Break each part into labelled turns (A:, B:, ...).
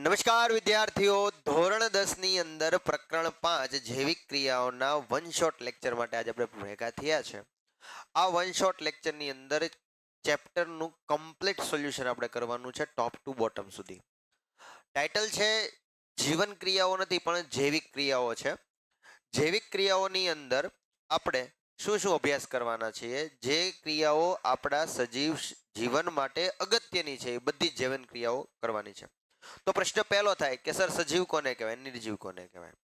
A: નમસ્કાર વિદ્યાર્થીઓ, ધોરણ 10 ની અંદર પ્રકરણ 5 જૈવિક ક્રિયાઓના વન શોટ લેક્ચર માટે આજે આપણે ભેગા થયા છે. આ વન શોટ લેક્ચર ની અંદર ચેપ્ટરનું કમ્પ્લીટ સોલ્યુશન આપણે કરવાનું છે ટોપ ટુ બોટમ સુધી. ટાઇટલ છે જીવન ક્રિયાઓ નથી પણ જૈવિક ક્રિયાઓ છે. જૈવિક ક્રિયાઓની અંદર આપણે શું શું અભ્યાસ કરવાના છીએ, જે ક્રિયાઓ આપણા સજીવ જીવન માટે અગત્યની છે એ બધી જ જૈવિક ક્રિયાઓ કરવાની છે. તો પ્રશ્ન પહેલો થાય કે સર સજીવ કોને કહેવાય, નિર્જીવ કોને કહેવાય?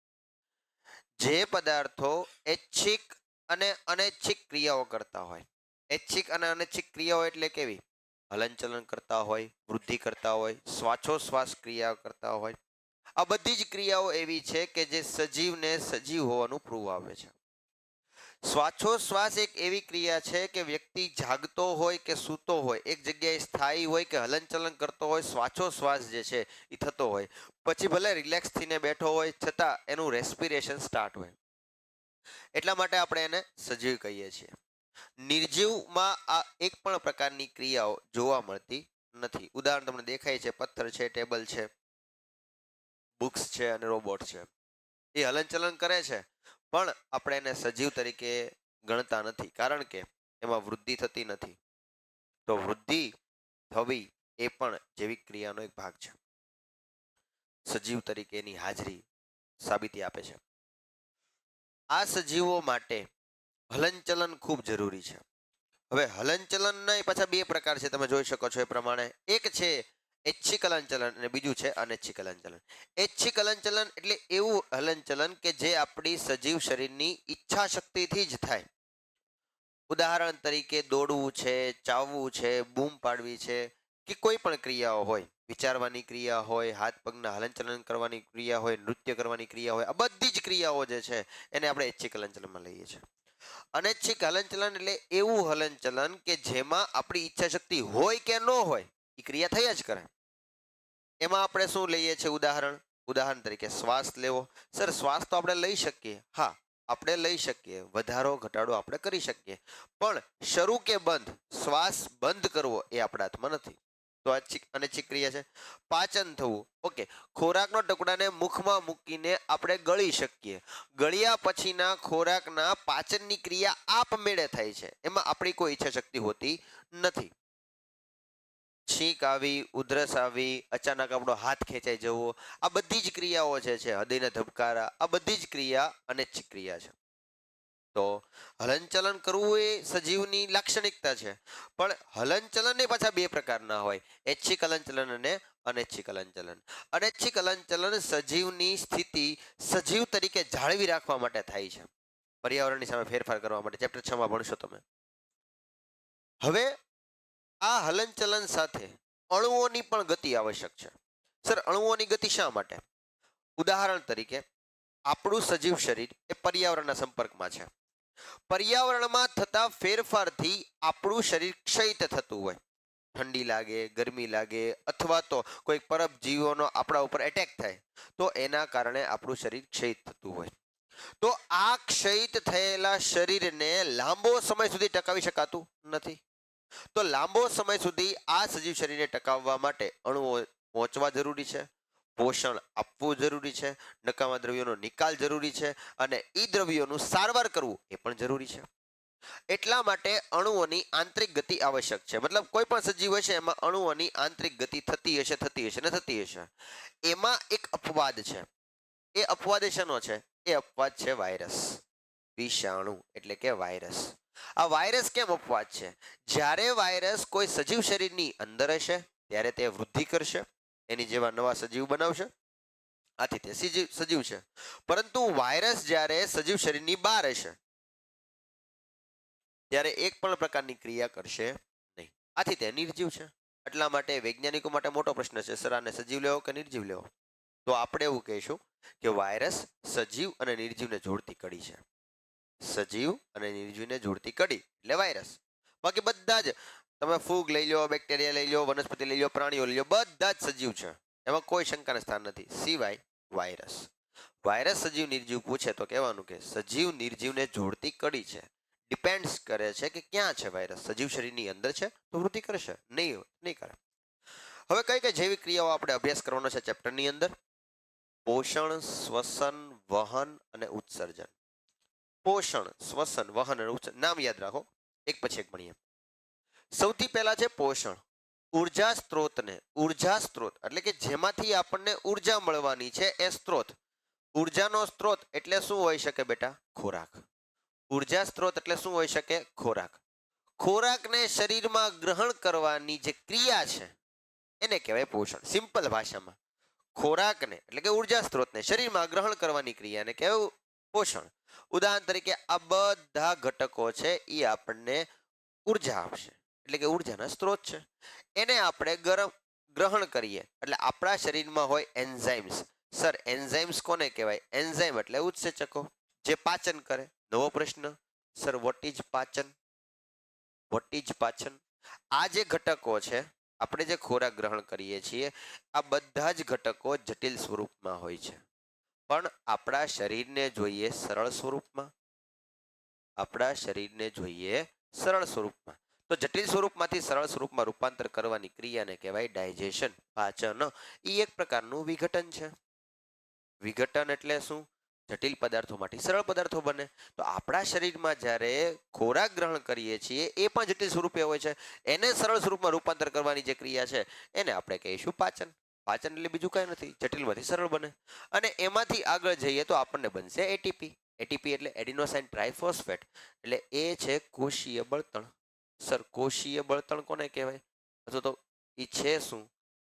A: જે પદાર્થો ઐચ્છિક અને અનૈચ્છિક ક્રિયાઓ કરતા હોય. ઐચ્છિક અને અનૈચ્છિક ક્રિયાઓ એટલે કેવી? હલનચલન કરતા હોય, વૃદ્ધિ કરતા હોય, શ્વાસોશ્વાસ ક્રિયા કરતા હોય. આ બધી જ ક્રિયાઓ એવી છે કે જે સજીવને સજીવ હોવાનું પ્રૂવ આવે છે. શ્વાસોશ્વાસ એક એવી ક્રિયા છે કે વ્યક્તિ જાગતો હોય કે સૂતો હોય, એક જગ્યાએ સ્થાયી હોય કે હલનચલન કરતો હોય, શ્વાસોશ્વાસ જે છે એ થતો હોય, પછી ભલે રિલેક્સ થઈને બેઠો હોય છતાં એનું રેસ્પિરેશન સ્ટાર્ટ હોય. એટલા માટે આપણે એને સજીવ કહીએ છીએ. નિર્જીવમાં આ એક પણ પ્રકારની ક્રિયાઓ જોવા મળતી નથી. ઉદાહરણ તમને દેખાય છે, પથ્થર છે, ટેબલ છે, બુક્સ છે અને રોબોટ છે. એ હલનચલન કરે છે પણ આપણે એને સજીવ તરીકે ગણતા નથી, કારણ કે એમાં વૃદ્ધિ થતી નથી. તો વૃદ્ધિ થવી એ પણ જૈવિક ક્રિયાનો એક ભાગ છે. સજીવ તરીકે એની હાજરી સાબિતી આપે છે. આ સજીવો માટે હલનચલન ખૂબ જરૂરી છે. હવે હલનચલનના પાછા બે પ્રકાર છે, તમે જોઈ શકો છો એ પ્રમાણે. એક છે ઐચ્છિક હલનચલન અને બીજું છે અનૈચ્છિક હલનચલન. ઐચ્છિક હલનચલન એટલે એવું હલનચલન કે જે આપણી સજીવ શરીરની ઈચ્છા શક્તિથી જ થાય. ઉદાહરણ તરીકે દોડવું છે, ચાવવું છે, બૂમ પાડવી છે, કે કોઈ પણ ક્રિયાઓ હોય, વિચારવાની ક્રિયા હોય, હાથ પગના હલનચલન કરવાની ક્રિયા હોય, નૃત્ય કરવાની ક્રિયા હોય, આ બધી જ ક્રિયાઓ જે છે એને આપણે ઐચ્છિક હલનચલનમાં લઈએ છીએ. અનૈચ્છિક હલનચલન એટલે એવું હલનચલન કે જેમાં આપણી ઈચ્છા શક્તિ હોય કે ન હોય એ ક્રિયા થઈ જ કરે. એમાં આપણે શું લઈએ છીએ? ઉદાહરણ તરીકે શ્વાસ લેવો. સર શ્વાસ તો આપણે લઈ શકીએ, હા આપણે લઈ શકીએ, વધારો ઘટાડો આપણે કરી શકીએ, પણ શરૂ કે બંધ, શ્વાસ બંધ કરવો એ આપણા હાથમાં નથી. તો અનૈચ્છિક ક્રિયા છે. પાચન થવું, ઓકે, ખોરાકનો ટુકડાને મુખમાં મૂકીને આપણે ગળી શકીએ, ગળ્યા પછીના ખોરાકના પાચનની ક્રિયા આપમેળે થાય છે, એમાં આપણી કોઈ ઈચ્છા શક્તિ હોતી નથી. છીંક આવી, ઉધરસ આવી, અચાનક આપણો હાથ ખેંચાઈ જવો, આ બધી જ ક્રિયાઓ જે છે, હૃદયના ધબકારા, આ બધી જ ક્રિયા અનૈચ્છિક ક્રિયા છે. તો હલનચલન કરવું એ સજીવની લાક્ષણિકતા છે, પણ હલનચલન એ પાછા બે પ્રકારના હોય, ઐચ્છિક હલનચલન અને અનૈચ્છિક હલનચલન. અનૈચ્છિક હલનચલન સજીવની સ્થિતિ સજીવ તરીકે જાળવી રાખવા માટે થાય છે, પર્યાવરણની સામે ફેરફાર કરવા માટે. ચેપ્ટર 6 માં ભણશો તમે. હવે આ હલનચલન સાથે અણુઓની પણ ગતિ આવશ્યક છે. સર અણુઓની ગતિ શા માટે? ઉદાહરણ તરીકે આપણું સજીવ શરીર એ પર્યાવરણના સંપર્કમાં છે. પર્યાવરણમાં થતા ફેરફારથી આપણું શરીર ક્ષયિત થતું હોય, ઠંડી લાગે, ગરમી લાગે, અથવા તો કોઈ પરજીવીઓનો આપણા ઉપર એટેક થાય તો એના કારણે આપણું શરીર ક્ષયિત થતું હોય. તો આ ક્ષયિત થયેલા શરીરને લાંબો સમય સુધી ટકાવી શકાતું નથી. તો લાંબો સમય સુધી આ સજીવ શરીરને ટકાવવા માટે અણુઓ પહોંચવા જરૂરી છે, પોષણ આપવું જરૂરી છે, નકામા દ્રવ્યોનો નિકાલ જરૂરી છે, અને એ દ્રવ્યોનું સારવાર કરવું એ પણ જરૂરી છે. એટલા માટે અણુઓની આંતરિક ગતિ આવશ્યક છે. મતલબ કોઈ પણ સજીવ હશે એમાં અણુઓની આંતરિક ગતિ થતી હશે. એમાં એક અપવાદ છે. એ અપવાદ શેનો છે? એ અપવાદ છે વાયરસ, વિષાણુ એટલે કે વાયરસ. આ વાયરસ કેમ અપવાદ છે? જ્યારે વાયરસ કોઈ સજીવ શરીરની અંદર હશે ત્યારે તે વૃદ્ધિ કરશે, એની જેવા નવા સજીવ બનાવશે, આથી તે સજીવ છે. પરંતુ વાયરસ જ્યારે સજીવ શરીરની બહાર હશે ત્યારે એક પણ પ્રકારની ક્રિયા કરશે નહીં, આથી તે નિર્જીવ છે. એટલા માટે વૈજ્ઞાનિકો માટે મોટો પ્રશ્ન છે, સર આને સજીવ લેવો કે નિર્જીવ લેવો? તો આપણે એવું કહીશું કે વાયરસ સજીવ અને નિર્જીવને જોડતી કડી છે. સજીવ અને નિર્જીવને જોડતી કડી એટલે વાયરસ. બાકી બધા જ, તમે ફૂગ લઈ લો, બેક્ટેરિયા લઈ લો, વનસ્પતિ લઈ લો, પ્રાણીઓ લઈ લો, બધા જ સજીવ છે, એમાં કોઈ શંકાને સ્થાન નથી, સિવાય વાયરસ. વાયરસ સજીવ નિર્જીવ પૂછે તો કહેવાનું કે સજીવ નિર્જીવને જોડતી કડી છે. ડિપેન્ડ્સ કરે છે કે ક્યાં છે વાયરસ. સજીવ શરીરની અંદર છે તો વૃદ્ધિ કરશે, નહીં કરે. હવે કઈ કઈ જૈવિક ક્રિયાઓ આપણે અભ્યાસ કરવાનો છે ચેપ્ટરની અંદર? પોષણ, શ્વસન, વહન અને ઉત્સર્જન. પોષણ, શ્વસન, વહન અને ઉત્સર્જન. નામ યાદ રાખો, એક પછી એક ભણીએ. સૌથી પહેલા છે પોષણ. ઉર્જા સ્ત્રોત એટલે કે જેમાંથી આપણને ઉર્જા મળવાની છે એ સ્ત્રોત. ઉર્જાનો સ્ત્રોત એટલે શું હોઈ શકે બેટા? ખોરાક. ઉર્જા સ્ત્રોત એટલે શું હોઈ શકે? ખોરાક. ખોરાકને શરીરમાં ગ્રહણ કરવાની જે ક્રિયા છે એને કહેવાય પોષણ. સિમ્પલ ભાષામાં ખોરાકને એટલે કે ઉર્જા સ્ત્રોતને શરીરમાં ગ્રહણ કરવાની ક્રિયાને કહેવાય પોષણ. ઉદાહરણ તરીકે આ બધા ઘટકો છે એ આપણને ઉર્જા આપશે એટલે કે ઉર્જાના સ્ત્રોત છે. એને આપણે ગ્રહણ કરીએ એટલે આપણા શરીરમાં હોય એન્ઝાઇમ્સ. સર એન્ઝાઇમ્સ કોને કહેવાય? એન્ઝાઇમ એટલે ઉત્સેચકો જે પાચન કરે. નવો પ્રશ્ન, સર વોટ ઇઝ પાચન? વોટ ઇઝ પાચન? આ જે ઘટકો છે આપણે જે ખોરાક ગ્રહણ કરીએ છીએ આ બધા જ ઘટકો જટિલ સ્વરૂપમાં હોય છે, પણ આપણા શરીરને જોઈએ સરળ સ્વરૂપમાં. આપણા શરીરને જોઈએ સરળ સ્વરૂપમાં. તો જટિલ સ્વરૂપમાંથી સરળ સ્વરૂપમાં રૂપાંતર કરવાની ક્રિયાને કહેવાય ડાયજેશન, પાચન. એ એક પ્રકારનું વિઘટન છે. વિઘટન એટલે શું? જટિલ પદાર્થોમાંથી સરળ પદાર્થો બને. તો આપણા શરીરમાં જ્યારે ખોરાક ગ્રહણ કરીએ છીએ એ પણ જટિલ સ્વરૂપે હોય છે. એને સરળ સ્વરૂપમાં રૂપાંતર કરવાની જે ક્રિયા છે એને આપણે કહીશું પાચન. પાચન એટલે બીજું કાંઈ નથી, જટિલમાંથી સરળ બને. અને એમાંથી આગળ જઈએ તો આપણને બનશે એટીપી. એટીપી એટલે એડિનોસાઇન ટ્રાઇફોસ્ફેટ. એટલે એ છે કોષીય બળતણ. સર કોષીય બળતણ કોને કહેવાય? અથવા તો એ છે શું?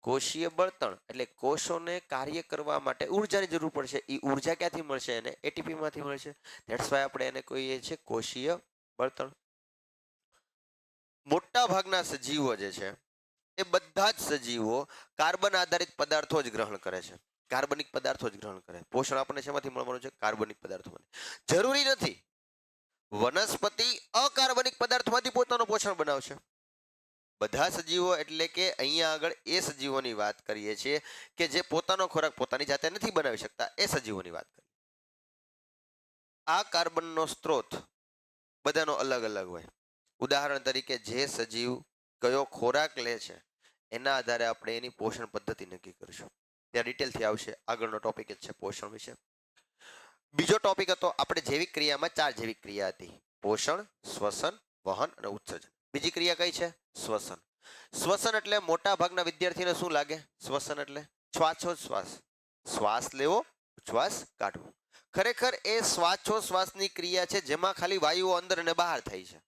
A: કોષીય બળતણ એટલે કોષોને કાર્ય કરવા માટે ઉર્જાની જરૂર પડશે. એ ઉર્જા ક્યાંથી મળશે? એને એટીપી માંથી મળશે. ધેટ્સ વાય આપણે એને કહીએ છીએ કોષીય બળતણ. મોટા ભાગના સજીવો જે છે એ બધા જ સજીવો કાર્બન આધારિત પદાર્થો જ ગ્રહણ કરે છે. કાર્બનિક પદાર્થો જ ગ્રહણ કરે. પોષણ આપણને શેમાંથી મળવાનું છે? કાર્બનિક પદાર્થોમાંથી. જરૂરી નથી વનસ્પતિ અકાર્બનિક પદાર્થોમાંથી પોતાનું પોષણ બનાવશે. બધા સજીવો એટલે કે અહીંયા આગળ એ સજીવોની વાત કરીએ છીએ કે જે પોતાનો ખોરાક પોતાની જાતે નથી બનાવી શકતા, એ સજીવોની વાત કરીએ. આ કાર્બનનો સ્ત્રોત બધાનો અલગ અલગ હોય. ઉદાહરણ તરીકે જે સજીવ કયો ખોરાક લે છે એના આધારે આપણે એની પોષણ પદ્ધતિ નક્કી કરીશું. ત્યાં ડિટેલથી આવશે. આગળનો ટોપિક જ છે પોષણ વિશે. બીજો ટોપિક હતો આપણે જૈવિક ક્રિયામાં 4 જૈવિક ક્રિયા હતી: પોષણ, શ્વસન, વહન અને ઉત્સર્જન. બીજી ક્રિયા કઈ છે? શ્વસન. શ્વસન એટલે મોટા ભાગના વિદ્યાર્થીને શું લાગે? શ્વસન એટલે શ્વાસોચ્છ્વાસ. શ્વાસ લેવો, ઉચ્છ્વાસ કાઢવો. ખરેખર એ શ્વાસોચ્છ્વાસની ક્રિયા છે જેમાં ખાલી વાયુઓ અંદર અને બહાર થાય છે.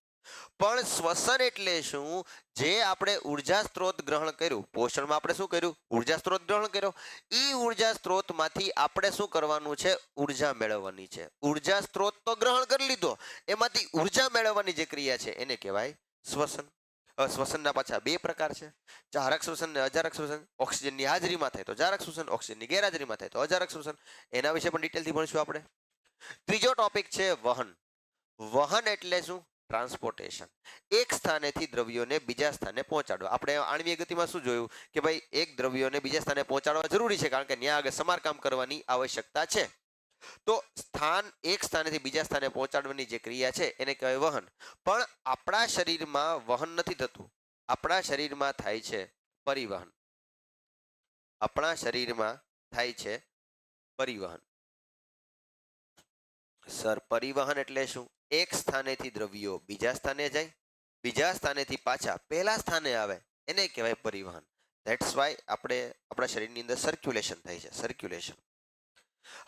A: પણ શ્વસન એટલે શું? જે આપણે ઉર્જા સ્ત્રોત ગ્રહણ કર્યું, પોષણમાં આપણે શું કર્યું? ઉર્જા સ્ત્રોત ગ્રહણ કર્યો. એ ઉર્જા સ્ત્રોતમાંથી આપણે શું કરવાનું છે? ઉર્જા મેળવવાની છે. ઉર્જા સ્ત્રોત તો ગ્રહણ કરી લીધો, એમાંથી ઉર્જા મેળવવાની જે ક્રિયા છે એને કહેવાય શ્વસન. શ્વસનના પાછા 2 પ્રકાર છે: જારક શ્વસન અને અજારક શ્વસન. ઓક્સિજનની હાજરીમાં થાય તો જારક શ્વસન, ઓક્સિજનની ગેરહાજરીમાં થાય તો અજારક શ્વસન. એના વિશે પણ ડિટેલથી ભણીશું આપણે. ત્રીજો ટોપિક છે વહન. વહન એટલે શું? ટ્રાન્સપોર્ટેશન. એક સ્થાનેથી દ્રવ્યોને બીજા સ્થાને પહોંચાડવા. આપણે આણ્વીય ગતિમાં શું જોયું કે ભાઈ એક દ્રવ્યોને બીજા સ્થાને પહોંચાડવા જરૂરી છે, કારણ કે ત્યાં આગળ સમારકામ કરવાની આવશ્યકતા છે. તો એક સ્થાનેથી બીજા સ્થાને પહોંચાડવાની જે ક્રિયા છે એને કહેવાય વહન. પણ આપણા શરીરમાં વહન નથી થતું. આપણા શરીરમાં થાય છે પરિવહન. આપણા શરીરમાં થાય છે પરિવહન. સર પરિવહન એટલે શું? એક સ્થાનેથી દ્રવ્યો બીજા સ્થાને જાય, બીજા સ્થાનેથી પાછા પહેલા સ્થાને આવે, એને કહેવાય પરિવહન. ધેટ્સ વાય આપણે આપણા શરીરની અંદર સર્ક્યુલેશન થાય છે, સર્ક્યુલેશન.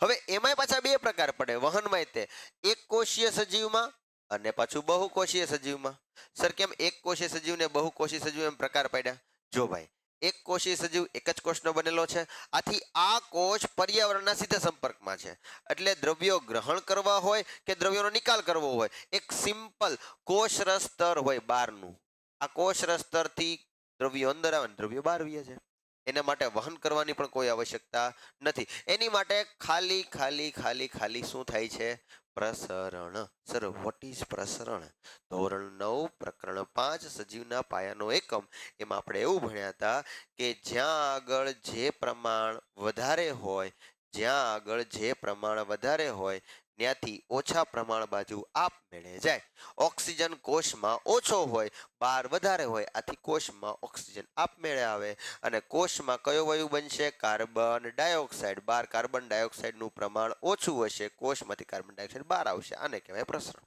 A: હવે એમાંય પાછા 2 પ્રકાર પડે વહનમાં. તે એક કોષીય સજીવમાં અને પાછું બહુકોષીય સજીવમાં. સર કેમ એક કોષીય સજીવ ને બહુકોષીય સજીવ એમ પ્રકાર પડ્યા? જો ભાઈ, એક કોષીય સજીવ એક જ કોષનો બનેલો છે. આથી આ કોષ પર્યાવરણના સીધા સંપર્કમાં છે. એટલે દ્રવ્યો ગ્રહણ કરવા હોય કે દ્રવ્યોનો નિકાલ કરવો હોય, એક સિમ્પલ કોષરસ સ્તર હોય બહારનું. આ કોષરસ સ્તરથી દ્રવ્યો અંદર આવે ને દ્રવ્યો બહાર વહી જાય. એના માટે વહન કરવાની પણ કોઈ આવશ્યકતા નથી. એની માટે ખાલી ખાલી ખાલી ખાલી શું થાય છે? પ્રસરણ. સર વોટ ઇઝ પ્રસરણ? ધોરણ 9 પ્રકરણ 5 સજીવના પાયાનો એકમ, એમાં આપણે એવું ભણ્યા હતા કે જ્યાં આગળ જે પ્રમાણ વધારે હોય, જ્યાં આગળ જે પ્રમાણ વધારે હોય ત્યાંથી ઓછા પ્રમાણ બાજુ આપમેળે જાય. ઓક્સિજન કોષમાં ઓછો હોય, બહાર વધારે હોય, આથી કોષમાં ઓક્સિજન આપમેળે આવે અને કોષમાં કયો વાયુ બનશે? Carbon dioxide. બહાર કાર્બન ડાયોક્સાઇડનું પ્રમાણ ઓછું હશે, કોષમાંથી કાર્બન ડાયોક્સાઇડ બહાર આવશે. આને કહેવાય પ્રસરણ.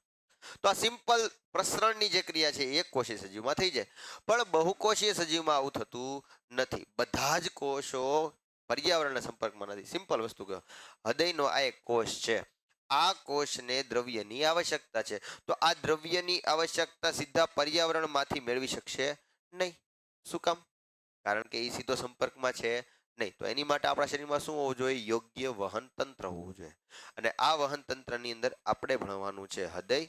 A: તો આ સિમ્પલ પ્રસરણની જે ક્રિયા છે એ એક કોષીય સજીવમાં થઈ જાય. પણ બહુકોષીય સજીવમાં આવું થતું નથી. બધા જ કોષો પર્યાવરણના સંપર્કમાં નથી. સિમ્પલ વસ્તુ કહો, હૃદયનો આ એક કોષ છે. આ કોષને દ્રવ્યની આવશ્યકતા છે. તો આ દ્રવ્યની આવશ્યકતા સીધા પર્યાવરણમાંથી મેળવી શકશે નહીં. શું કામ? કારણ કે એ સીધો સંપર્કમાં છે નહીં. તો એની માટે આપણા શરીરમાં શું હોવું જોઈએ? યોગ્ય વહન તંત્ર હોવું જોઈએ. અને આ વહન તંત્રની અંદર આપણે ભણવાનું છે હૃદય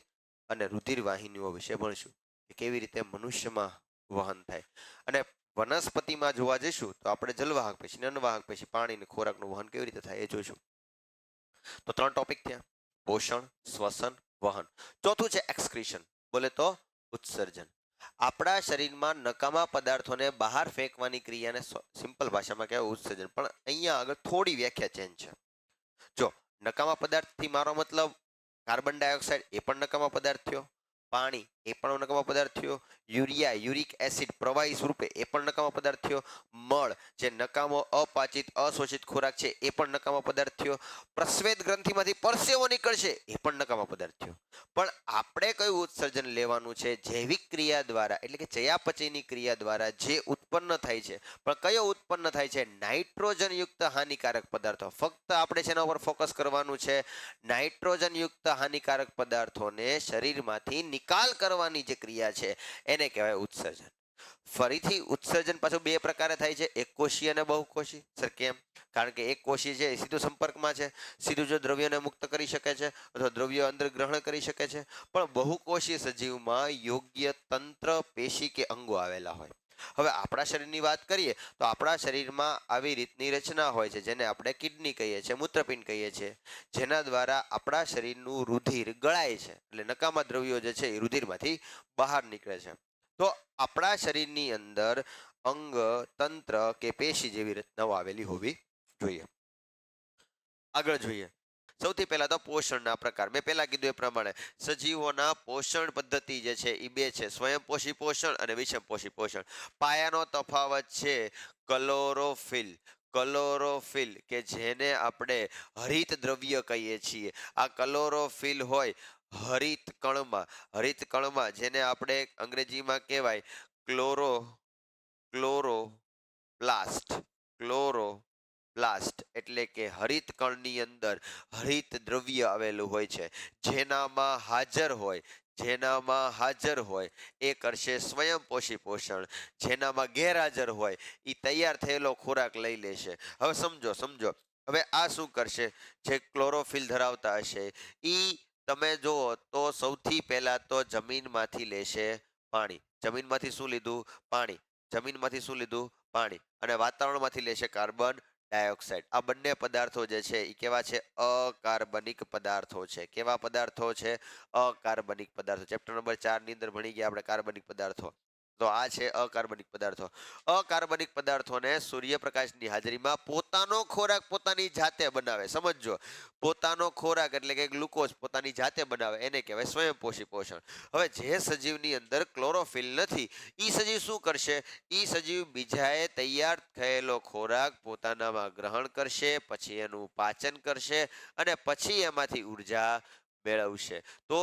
A: અને રુધિર વાહિનીઓ વિશે ભણશું કે કેવી રીતે મનુષ્યમાં વહન થાય. અને વનસ્પતિમાં જોવા જઈશું તો આપણે જલવાહક પેશી, અન્નવાહક પેશી, પાણી અને ખોરાકનું વહન કેવી રીતે થાય એ જોઈશું. તો 3 ટોપિક થયા: પોષણ, શ્વસન, વહન. ચોથું છે એક્સક્રીશન, બોલે તો ઉત્સર્જન. આપણા શરીરમાં નકામા પદાર્થોને બહાર ફેંકવાની ક્રિયાને સિમ્પલ ભાષામાં કહેવાય ઉત્સર્જન. પણ અહીંયા આગળ થોડી વ્યાખ્યા ચેન્જ છે. જો નકામા પદાર્થથી મારો મતલબ કાર્બન ડાયોક્સાઇડ એ પણ નકામા પદાર્થ થયો, પાણી એ પણ નકામા પદાર્થ થયો, યુરિયા યુરિક એસિડ પ્રવાહી સ્વરૂપે એ પણ નકામા પદાર્થ થયો, મળ જે નકામો અપાચિત અશોષિત ખોરાક છે એ પણ નકામા પદાર્થ થયો, પ્રસ્વેદ ગ્રંથિમાંથી પરસેવો નીકળશે એ પણ નકામા પદાર્થ થયો. પણ આપણે કયું ઉત્સર્જન લેવાનું છે? જૈવિક ક્રિયા દ્વારા, એટલે કે ચયાપચયની ક્રિયા દ્વારા જે ઉત્પન્ન થાય છે. પણ કયો ઉત્પન્ન થાય છે? નાઇટ્રોજન યુક્ત હાનિકારક પદાર્થો. ફક્ત આપણે જેના ઉપર ફોકસ કરવાનું છે, નાઇટ્રોજન યુક્ત હાનિકારક પદાર્થોને શરીરમાંથી નિકાલ કરવાની જે ક્રિયા છે એને કહેવાય ઉત્સર્જન. ફરીથી ઉત્સર્જન પાછું બે પ્રકારે થાય છે, એકકોષીય અને બહુકોષી. સર કેમ? કારણ કે એક કોષી છે એ સીધું સંપર્કમાં છે, સીધું જો દ્રવ્યને મુક્ત કરી શકે છે અથવા દ્રવ્ય અંદર ગ્રહણ કરી શકે છે. પણ બહુકોષીય સજીવમાં યોગ્ય તંત્ર, પેશી કે અંગો આવેલા હોય. હવે આપણા શરીરની વાત કરીએ તો આપણા શરીરમાં આવી રીતની રચના હોય છે જેને આપણે કિડની કહીએ છીએ, મૂત્રપિંડ કહીએ છીએ, જેના દ્વારા આપણા શરીરનું રુધિર ગળાય છે. એટલે નકામા દ્રવ્યો જે છે એ રુધિરમાંથી બહાર નીકળે છે. તો આપણા શરીરની અંદર અંગ, તંત્ર કે પેશી જેવી રચનાઓ આવેલી હોવી જોઈએ. આગળ જોઈએ. સૌથી પહેલા તો પોષણના પ્રકાર. મેં પહેલા કીધું એ પ્રમાણે સજીવોના પોષણ પદ્ધતિ જે છે એ બે છે: સ્વયંપોષી પોષણ અને વિષમપોષી પોષણ. પાયાનો તફાવત છે ક્લોરોફિલ. ક્લોરોફિલ કે જેને આપણે હરિત દ્રવ્ય કહીએ છીએ. આ ક્લોરોફિલ હોય હરિત કણમાં જેને આપણે અંગ્રેજીમાં કહેવાય ક્લોરોપ્લાસ્ટ. ક્લોરોપ્લાસ્ટ એટલે કે હરિત કણની અંદર હરિત દ્રવ્ય આવેલું હોય છે. જેનામાં હાજર હોય એ કરશે સ્વયંપોષી પોષણ. જેનામાં ગેરહાજર હોય એ તૈયાર થયેલો ખોરાક લઈ લેશે. હવે સમજો. હવે આ શું કરશે? જે ક્લોરોફિલ ધરાવતા હશે એ તમે જુઓ તો સૌથી પહેલા તો જમીનમાંથી લેશે પાણી. જમીનમાંથી શું લીધું? પાણી. જમીનમાંથી શું લીધું? પાણી. અને વાતાવરણમાંથી લેશે કાર્બન ડાયોક્સાઇડ. આ બંને પદાર્થો જે છે એ કેવા છે? અકાર્બનિક પદાર્થો છે. કેવા પદાર્થો છે? અકાર્બનિક પદાર્થો. ચેપ્ટર નંબર 4 ની અંદર ભણી ગયા આપણે કાર્બનિક પદાર્થો. તો આ છે અકાર્બનિક પદાર્થો. અકાર્બનિક પદાર્થોને સૂર્યપ્રકાશની હાજરીમાં પોતાનો ખોરાક પોતાની જાતે બનાવે. સમજો, પોતાનો ખોરાક એટલે કે ગ્લુકોઝ પોતાની જાતે બનાવે એને કહેવાય સ્વયંપોષી પોષણ. હવે જે સજીવની અંદર ક્લોરોફિલ નથી એ સજીવ શું કરશે? એ સજીવ બીજાએ તૈયાર થયેલો ખોરાક પોતાનામાં ગ્રહણ કરશે, પછી એનું પાચન કરશે અને પછી એમાંથી ઉર્જા મેળવશે. તો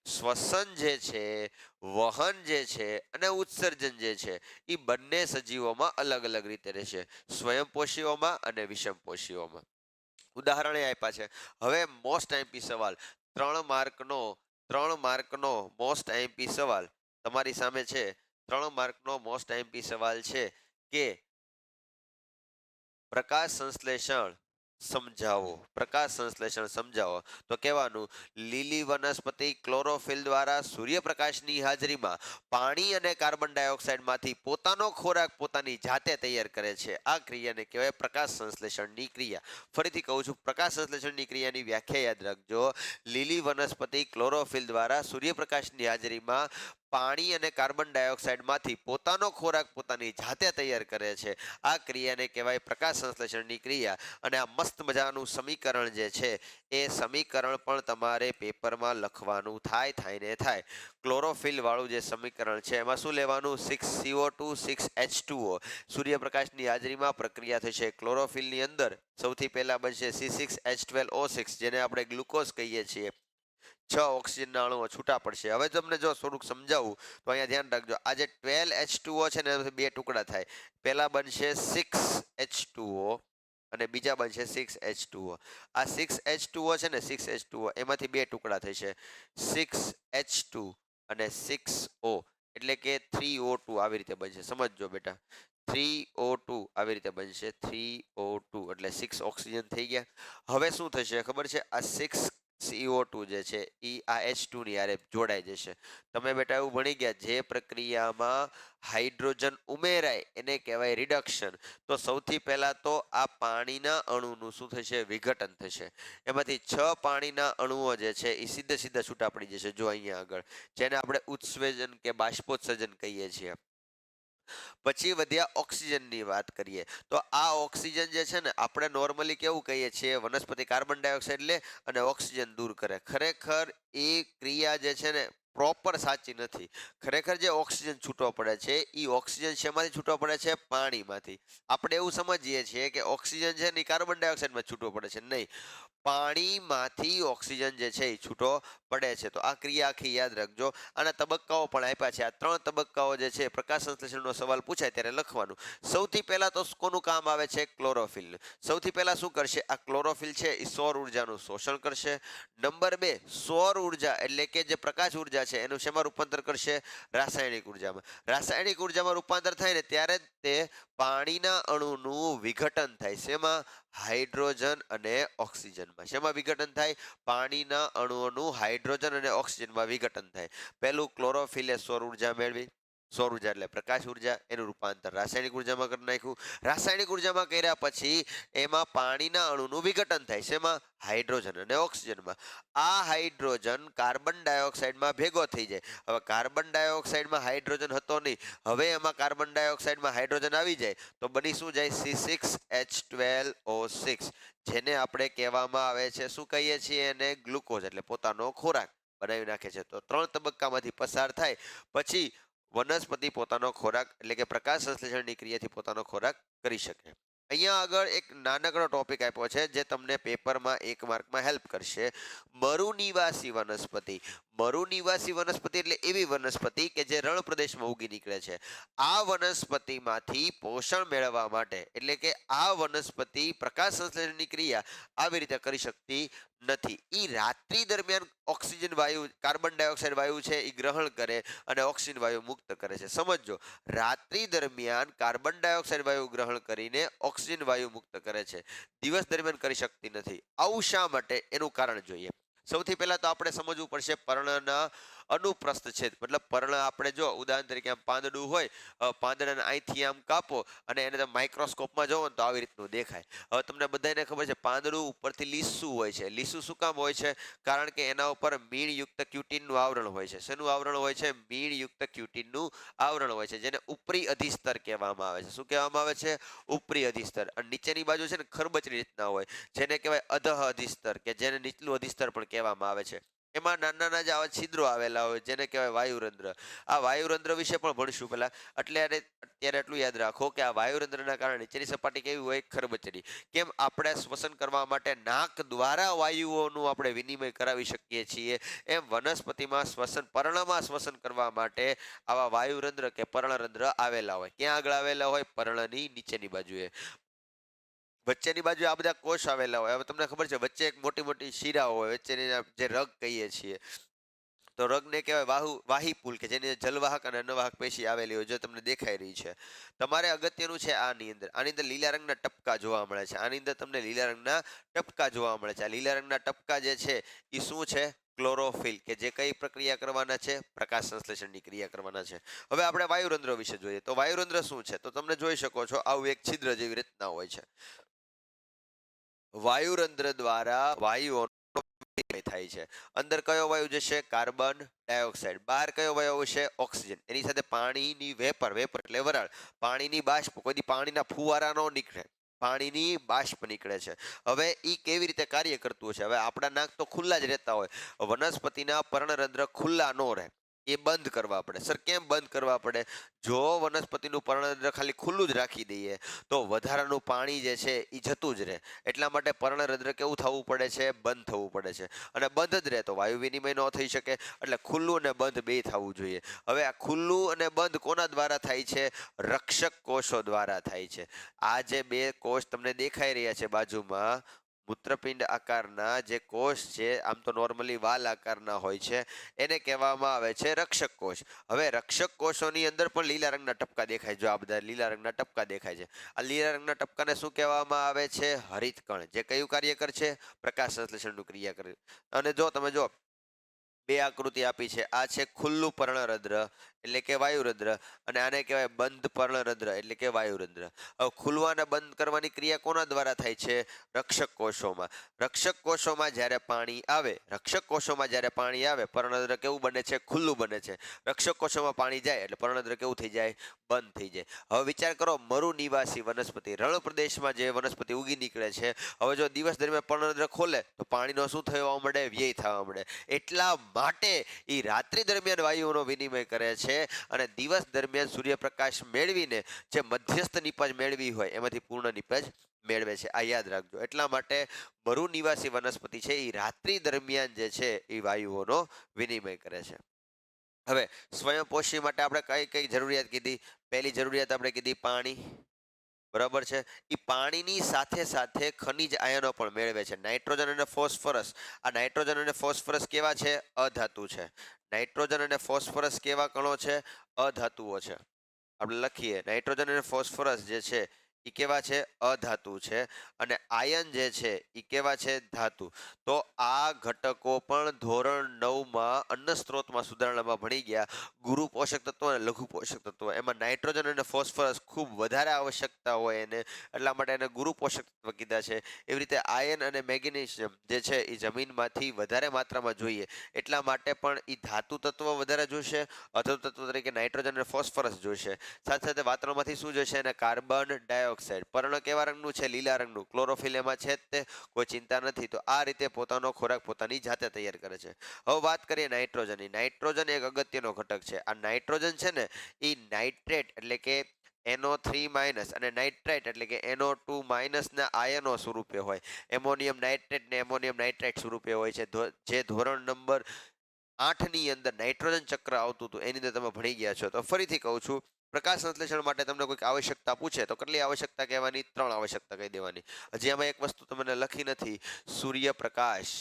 A: શ્વસન જે છે, વહન જે છે અને ઉત્સર્જન જે છે એ બંને સજીવોમાં અલગ અલગ રીતે રહેશે, સ્વયંપોષીઓમાં અને વિષમપોષીઓમાં. ઉદાહરણ એ આપ્યા છે. હવે મોસ્ટ આઈએમપી સવાલ, 3 માર્કનો મોસ્ટ આઈએમપી સવાલ તમારી સામે છે. 3 માર્કનો મોસ્ટ આઈએમપી સવાલ છે કે પ્રકાશ સંશ્લેષણ સમજાવો. પ્રકાશ સંશ્લેષણ સમજાવો. તો કહેવાનું, લીલી વનસ્પતિ ક્લોરોફિલ દ્વારા સૂર્યપ્રકાશની હાજરીમાં પાણી અને કાર્બન ડાયોક્સાઇડમાંથી પોતાનો ખોરાક પોતાની જાતે તૈયાર કરે છે. આ ક્રિયાને કહેવાય પ્રકાશ સંશ્લેષણની ક્રિયા. ફરીથી કહું છું, પ્રકાશ સંશ્લેષણની ક્રિયાની વ્યાખ્યા યાદ રાખજો. લીલી વનસ્પતિ ક્લોરોફિલ દ્વારા સૂર્યપ્રકાશની હાજરીમાં પાણી અને કાર્બન ડાયોક્સાઇડમાંથી પોતાનો ખોરાક પોતાની જાતે તૈયાર કરે છે. આ ક્રિયાને કહેવાય પ્રકાશ સંશ્લેષણની ક્રિયા. અને આ મસ્ત મજાનું સમીકરણ જે છે એ સમીકરણ પણ તમારે પેપરમાં લખવાનું થાય ને થાય. ક્લોરોફિલ વાળું જે સમીકરણ છે એમાં શું લેવાનું? 6CO2 6H2O. સૂર્યપ્રકાશની હાજરીમાં પ્રક્રિયા થશે ક્લોરોફિલની અંદર. સૌથી પહેલા બનશે C6H12O6 જેને આપણે ગ્લુકોઝ કહીએ છીએ. 6 ઓક્સિજનના અણુઓ છૂટા પડશે. હવે તમને જો થોડુંક સમજાવું તો અહીંયા ધ્યાન રાખજો. આ જે 12H2O છે ને એમાંથી બે ટુકડા થાય. પહેલા બનશે 6H2O અને બીજા બનશે 6H2O. આ 6H2O છે ને 6H2O એમાંથી બે ટુકડા થશે 6H2 અને 6O એટલે કે 3O2 આવી રીતે બનશે. સમજજો બેટા, 3O2 આવી રીતે બનશે. 3O2 એટલે 6 ઓક્સિજન થઈ ગયા. હવે શું થશે ખબર છે? આ 6CO2 જે છે એ આ H2 ની હારે જોડાઈ જશે. તમે બેટા એવું ભણી ગયા, જે પ્રક્રિયામાં હાઇડ્રોજન ઉમેરાય એને કહેવાય રિડક્શન. તો સૌથી પહેલા તો આ પાણીના અણુનું શું થશે? વિઘટન થશે. એમાંથી 6 પાણીના અણુઓ જે છે એ સીધા છૂટા પડી જશે. જો અહીંયા આગળ, જેને આપણે ઉત્સર્જન કે બાષ્પોત્સર્જન કહીએ છીએ. પછી વધ્યા ઓક્સિજનની વાત કરીએ તો આ ઓક્સિજન જે છે ને આપણે નોર્મલી કેવું કહીએ છીએ, વનસ્પતિ કાર્બન ડાયોક્સાઇડ લે અને ઓક્સિજન દૂર કરે. ખરેખર એ ક્રિયા જે છે ને પ્રોપર સાચી નથી. ખરેખર જે ઓક્સિજન છૂટો પડે છે એ ઓક્સિજન શેમાંથી છૂટો પડે છે? પાણીમાંથી. આપણે એવું સમજીએ છીએ કે ઓક્સિજન છે ને કાર્બન ડાયોક્સાઇડમાં છૂટો પડે છે. નહીં, પાણીમાંથી ઓક્સિજન જે છે એ છૂટો પડે છે. તો આ ક્રિયા આખી યાદ રાખજો. આના તબક્કાઓ પણ આપ્યા છે. આ 3 તબક્કાઓ જે છે પ્રકાશ સંશ્લેષણનો સવાલ પૂછાય ત્યારે લખવાનું. સૌથી પહેલા તો કોનું કામ આવે છે? ક્લોરોફિલ. સૌથી પહેલા શું કરશે? આ ક્લોરોફિલ છે એ સૌર ઉર્જાનું શોષણ કરશે. નંબર 2, સૌર ઉર્જા એટલે કે જે પ્રકાશ ઉર્જા છે એનું શેમાં રૂપાંતર કરશે? રાસાયણિક ઉર્જામાં. રાસાયણિક ઉર્જામાં રૂપાંતર થાય ને ત્યારે તે પાણીના અણુનું વિઘટન થાય. શેમાં? હાઇડ્રોજન અને ઓક્સિજનમાં. શેમાં વિઘટન થાય? પાણીના અણુઓનું હાઇડ્રોજન અને ઓક્સિજનમાં વિઘટન થાય. પહેલું ક્લોરોફિલે સૌર ઉર્જા મેળવી. સૌર ઉર્જા એટલે પ્રકાશ ઉર્જા, એનું રૂપાંતર રાસાયણિક ઉર્જામાં કરી નાખ્યું. રાસાયણિક ઉર્જામાં કર્યા પછી એમાં પાણીના અણુનું વિઘટન થાય. શેમાં? હાઇડ્રોજન અને ઓક્સિજનમાં. આ હાઇડ્રોજન કાર્બન ડાયોક્સાઇડમાં ભેગો થઈ જાય. હવે કાર્બન ડાયોક્સાઇડમાં હાઇડ્રોજન હતો નહીં, હવે એમાં કાર્બન ડાયોક્સાઇડમાં હાઇડ્રોજન આવી જાય તો બની શું જાય? C6H12O6 જેને આપણે કહેવામાં આવે છે, શું કહીએ છીએ એને? ગ્લુકોઝ એટલે પોતાનો ખોરાક બનાવી નાખે છે. તો 3 તબક્કામાંથી પસાર થાય પછી વનસ્પતિ પોતાનો ખોરાક એટલે કે પ્રકાશ સંશ્લેષણની ક્રિયાથી પોતાનો ખોરાક કરી શકે. અહીંયા આગળ એક નાનકડો ટોપિક આપ્યો છે જે તમને પેપરમાં 1 માર્કમાં હેલ્પ કરશે. મરુનિવાસી વનસ્પતિ. મરુનિવાસી વનસ્પતિ એટલે એવી વનસ્પતિ કે જે રણ પ્રદેશમાં ઉગી નીકળે છે. આ વનસ્પતિમાંથી પોષણ મેળવવા માટે એટલે કે આ વનસ્પતિ પ્રકાશ સંશ્લેષણની ક્રિયા આવી રીતે કરી શકતી નથી. એ રાત્રિ દરમિયાન ઓક્સિજન વાયુ, કાર્બન ડાયોક્સાઇડ વાયુ છે એ ગ્રહણ કરે અને ઓક્સિજન વાયુ મુક્ત કરે છે. સમજો, રાત્રિ દરમિયાન કાર્બન ડાયોક્સાઇડ વાયુ ગ્રહણ કરીને ઓક્સિજન વાયુ મુક્ત કરે છે. દિવસ દરમિયાન કરી શકતી નથી. આવું શા માટે? એનું કારણ જોઈએ. સૌથી પહેલા તો આપણે સમજવું પડશે પર્ણના અનુપ્રસ્થ છેદ. મતલબ પર્ણ આપણે જો ઉદાહરણ તરીકે આમ પાંદડું હોય, પાંદડાને અહીંથી આમ કાપો અને એને તમે માઇક્રોસ્કોપમાં જોવો ને તો આવી રીતનું દેખાય. હવે તમને બધાને ખબર છે પાંદડું ઉપરથી લીસું હોય છે. લીસું શું કામ હોય છે? કારણ કે એના ઉપર મીણયુક્ત ક્યુટીનનું આવરણ હોય છે. શેનું આવરણ હોય છે? મીણયુક્ત ક્યુટીનનું આવરણ હોય છે, જેને ઉપરી અધિસ્તર કહેવામાં આવે છે. શું કહેવામાં આવે છે? ઉપરી અધિસ્તર. અને નીચેની બાજુ છે ને ખરબચડી રીતના હોય, જેને કહેવાય અધઃ અધિસ્તર, કે જેને નીચલું અધિસ્તર પણ કહેવામાં આવે છે. એમાં નાના જે આવા છિદ્રો આવેલા હોય જેને કહેવાય વાયુરંધ્ર. આ વાયુરંધ્ર વિશે પણ ભણશું પહેલા. એટલે અત્યારે એટલું યાદ રાખો કે આ વાયુરંધ્રના કારણે નીચેની સપાટી કેવી હોય? ખરબચડી. કેમ? આપણે શ્વસન કરવા માટે નાક દ્વારા વાયુઓનું આપણે વિનિમય કરાવી શકીએ છીએ, એમ વનસ્પતિમાં શ્વસન, પર્ણમાં શ્વસન કરવા માટે આવા વાયુરંધ્ર કે પર્ણરંધ્ર આવેલા હોય. ક્યાં આગળ આવેલા હોય? પર્ણની નીચેની બાજુએ. વચ્ચેની બાજુ આ બધા કોષ આવેલા હોય. હવે તમને ખબર છે વચ્ચે એક મોટી મોટી શિરાઓ હોય, વચ્ચેની જે રગ કહીએ છીએ, તો રગને કહેવાય વાહીપુલ, કે જેની જલવાહક અને અન્નવાહક પેશી આવેલી હોય, જો તમને દેખાઈ રહી છે. તમારે અગત્યનું છે આની અંદર લીલા રંગના ટપકા જોવા મળે છે. આની અંદર તમને લીલા રંગના ટપકા જોવા મળે છે. આ લીલા રંગના ટપકા જે છે એ શું છે? ક્લોરોફિલ, કે જે કઈ પ્રક્રિયા કરવાના છે? પ્રકાશ સંશ્લેષણની ક્રિયા કરવાના છે. હવે આપણે વાયુરંધ્ર વિશે જોઈએ તો વાયુરંધ્ર શું છે? તો તમને જોઈ શકો છો આવું એક છિદ્ર જેવી રીતના હોય છે. વાયુરંધ્ર દ્વારા વાયુઓ વિનિમય થાય છે. અંદર કયો વાયુ જશે? Carbon dioxide. બહાર કયો વાયુ આવશે? ઓક્સિજન. એની સાથે પાણીની વેપર, વેપર એટલે વરાળ, પાણીની બાષ્પ, કોઈ દી પાણીના ફુવારા ન નીકળે, પાણીની બાષ્પ નીકળે છે. હવે એ કેવી રીતે કાર્ય કરતું હશે? હવે આપણા નાક તો ખુલ્લા જ રહેતા હોય, વનસ્પતિના પર્ણરંધ્ર ખુલ્લા ન રહે, એ બંધ કરવા પડે. સર કેમ બંધ કરવા પડે? જો વનસ્પતિનું પર્ણરંધ્ર ખાલી ખુલ્લું જ રાખી દઈએ તો વધારાનું પાણી જે છે એ જતું જ રહે. એટલા માટે પર્ણરંધ્ર કેવું થવું પડે છે? બંધ થવું પડે છે. અને બંધ જ રહે તો વાયુ વિનિમય ન થઈ શકે. એટલે ખુલ્લું અને બંધ બે થવું જોઈએ. હવે આ ખુલ્લું અને બંધ કોના દ્વારા થાય છે? રક્ષક કોષો દ્વારા થાય છે. આ જે બે કોષ તમને દેખાઈ રહ્યા છે બાજુમાં, મૂત્રપિંડ આકારના જે કોષ છે, આમ તો નોર્મલી વાલ આકારના હોય છે, એને કહેવામાં આવે છે રક્ષક કોષ. હવે રક્ષક કોષોની અંદર પણ લીલા રંગના ટપકા દેખાય. જો આ બધા લીલા રંગના ટપકા દેખાય છે, આ લીલા રંગના ટપકાને શું કહેવામાં આવે છે? હરિતકણ. જે કયું કાર્ય કરશે? પ્રકાશ સંશ્લેષણનું ક્રિયા કરે. અને જો તમે જો બે આકૃતિ આપી છે, આ છે ખુલ્લું પર્ણરંધ્ર એટલે કે વાયુરંધ્ર, અને આને કહેવાય બંધ પર્ણરંધ્ર એટલે કે વાયુરંધ્ર. હવે ખુલવા અને બંધ કરવાની ક્રિયા કોના દ્વારા થાય છે? રક્ષક કોષોમાં. રક્ષક કોષોમાં જ્યારે પાણી આવે, રક્ષક કોષોમાં જ્યારે પાણી આવે, પર્ણરંધ્ર કેવું બને છે? ખુલ્લું બને છે. રક્ષક કોષોમાં પાણી જાય એટલે પર્ણરંધ્ર કેવું થઈ જાય? બંધ થઈ જાય. હવે વિચાર કરો, મરુ નિવાસી વનસ્પતિ, રણ પ્રદેશમાં જે વનસ્પતિ ઉગી નીકળે છે, હવે જો દિવસ દરમિયાન પર્ણરંધ્ર ખોલે તો પાણીનો શું થવા મળે? વ્યય થવા મળે. એટલા માટે એ રાત્રિ દરમિયાન વાયુઓનો વિનિમય કરે છે અને દિવસ દરમિયાન સૂર્યપ્રકાશ મેળવીને જે મધ્યસ્થ નિપજ મેળવી હોય એમાંથી પૂર્ણ નિપજ મેળવે છે. આ યાદ રાખજો. એટલા માટે મરુ નિવાસી વનસ્પતિ છે એ રાત્રિ દરમિયાન જે છે એ વાયુઓનો વિનિમય કરે છે. હવે સ્વયંપોષી માટે આપણે કઈ કઈ જરૂરિયાત કીધી? પહેલી જરૂરિયાત આપણે કીધી પાણી, બરાબર છે. એ પાણીની સાથે સાથે ખનિજ આયનો પણ મેળવે છે. નાઇટ્રોજન અને ફોસ્ફરસ. આ નાઇટ્રોજન અને ફોસ્ફરસ કેવા છે? અધાતુ છે. નાઇટ્રોજન અને ફોસ્ફરસ કેવા કણો છે? અધાતુઓ છે. આપણે લખીએ, નાઇટ્રોજન અને ફોસ્ફરસ જે છે એ કેવા છે? અધાતુ છે. અને આયન જે છે એ કેવા છે? ધાતુ. તો આ ઘટકો પણ ધોરણ 9માં અન્ન સ્ત્રોતમાં સુધારણામાં ભણી ગયા. ગુરુ પોષક તત્વો અને લઘુ પોષક તત્વો, એમાં નાઇટ્રોજન અને ફોસ્ફરસ ખૂબ વધારે આવશ્યકતા હોય એને, એટલા માટે એને ગુરુ પોષક તત્વ કીધા છે. એવી રીતે આયન અને મેગ્નેશિયમ જે છે એ જમીનમાંથી વધારે માત્રામાં જોઈએ, એટલા માટે પણ એ ધાતુ તત્વ વધારે જોશે. અધાતુ તત્વ તરીકે નાઇટ્રોજન અને ફોસ્ફરસ જોશે. સાથે સાથે વાતાવરણમાંથી શું જોશે? એને કાર્બન ડાયોક્સાઇડ. પર્ણ કેવા રંગનું છે? લીલા રંગનું. ક્લોરોફિલ એમાં છે જ તે, કોઈ ચિંતા નથી. તો આ રીતે પોતાનો ખોરાક પોતાની જાતે તૈયાર કરે છે. હવે વાત કરીએ નાઇટ્રોજનની. નાઇટ્રોજન એક અગત્યનો ઘટક છે. આ નાઇટ્રોજન છે ને એ નાઇટ્રેટ એટલે કે NO3- અને નાઇટ્રાઇટ એટલે કે NO2- ના આયનો સ્વરૂપે હોય. એમોનિયમ નાઇટ્રેટ ને એમોનિયમ નાઇટ્રાઇટ સ્વરૂપે હોય છે. જે ધોરણ નંબર 8ની અંદર નાઇટ્રોજન ચક્ર આવતું હતું એની અંદર તમે ભણી ગયા છો. તો ફરીથી કહું છું, પ્રકાશ સંશ્લેષણ માટે તમને કોઈક આવશ્યકતા પૂછે તો કેટલી આવશ્યકતા કહેવાની? 3 આવશ્યકતા કહી દેવાની. હજી આમાં એક વસ્તુ તમને લખી નથી, સૂર્યપ્રકાશ.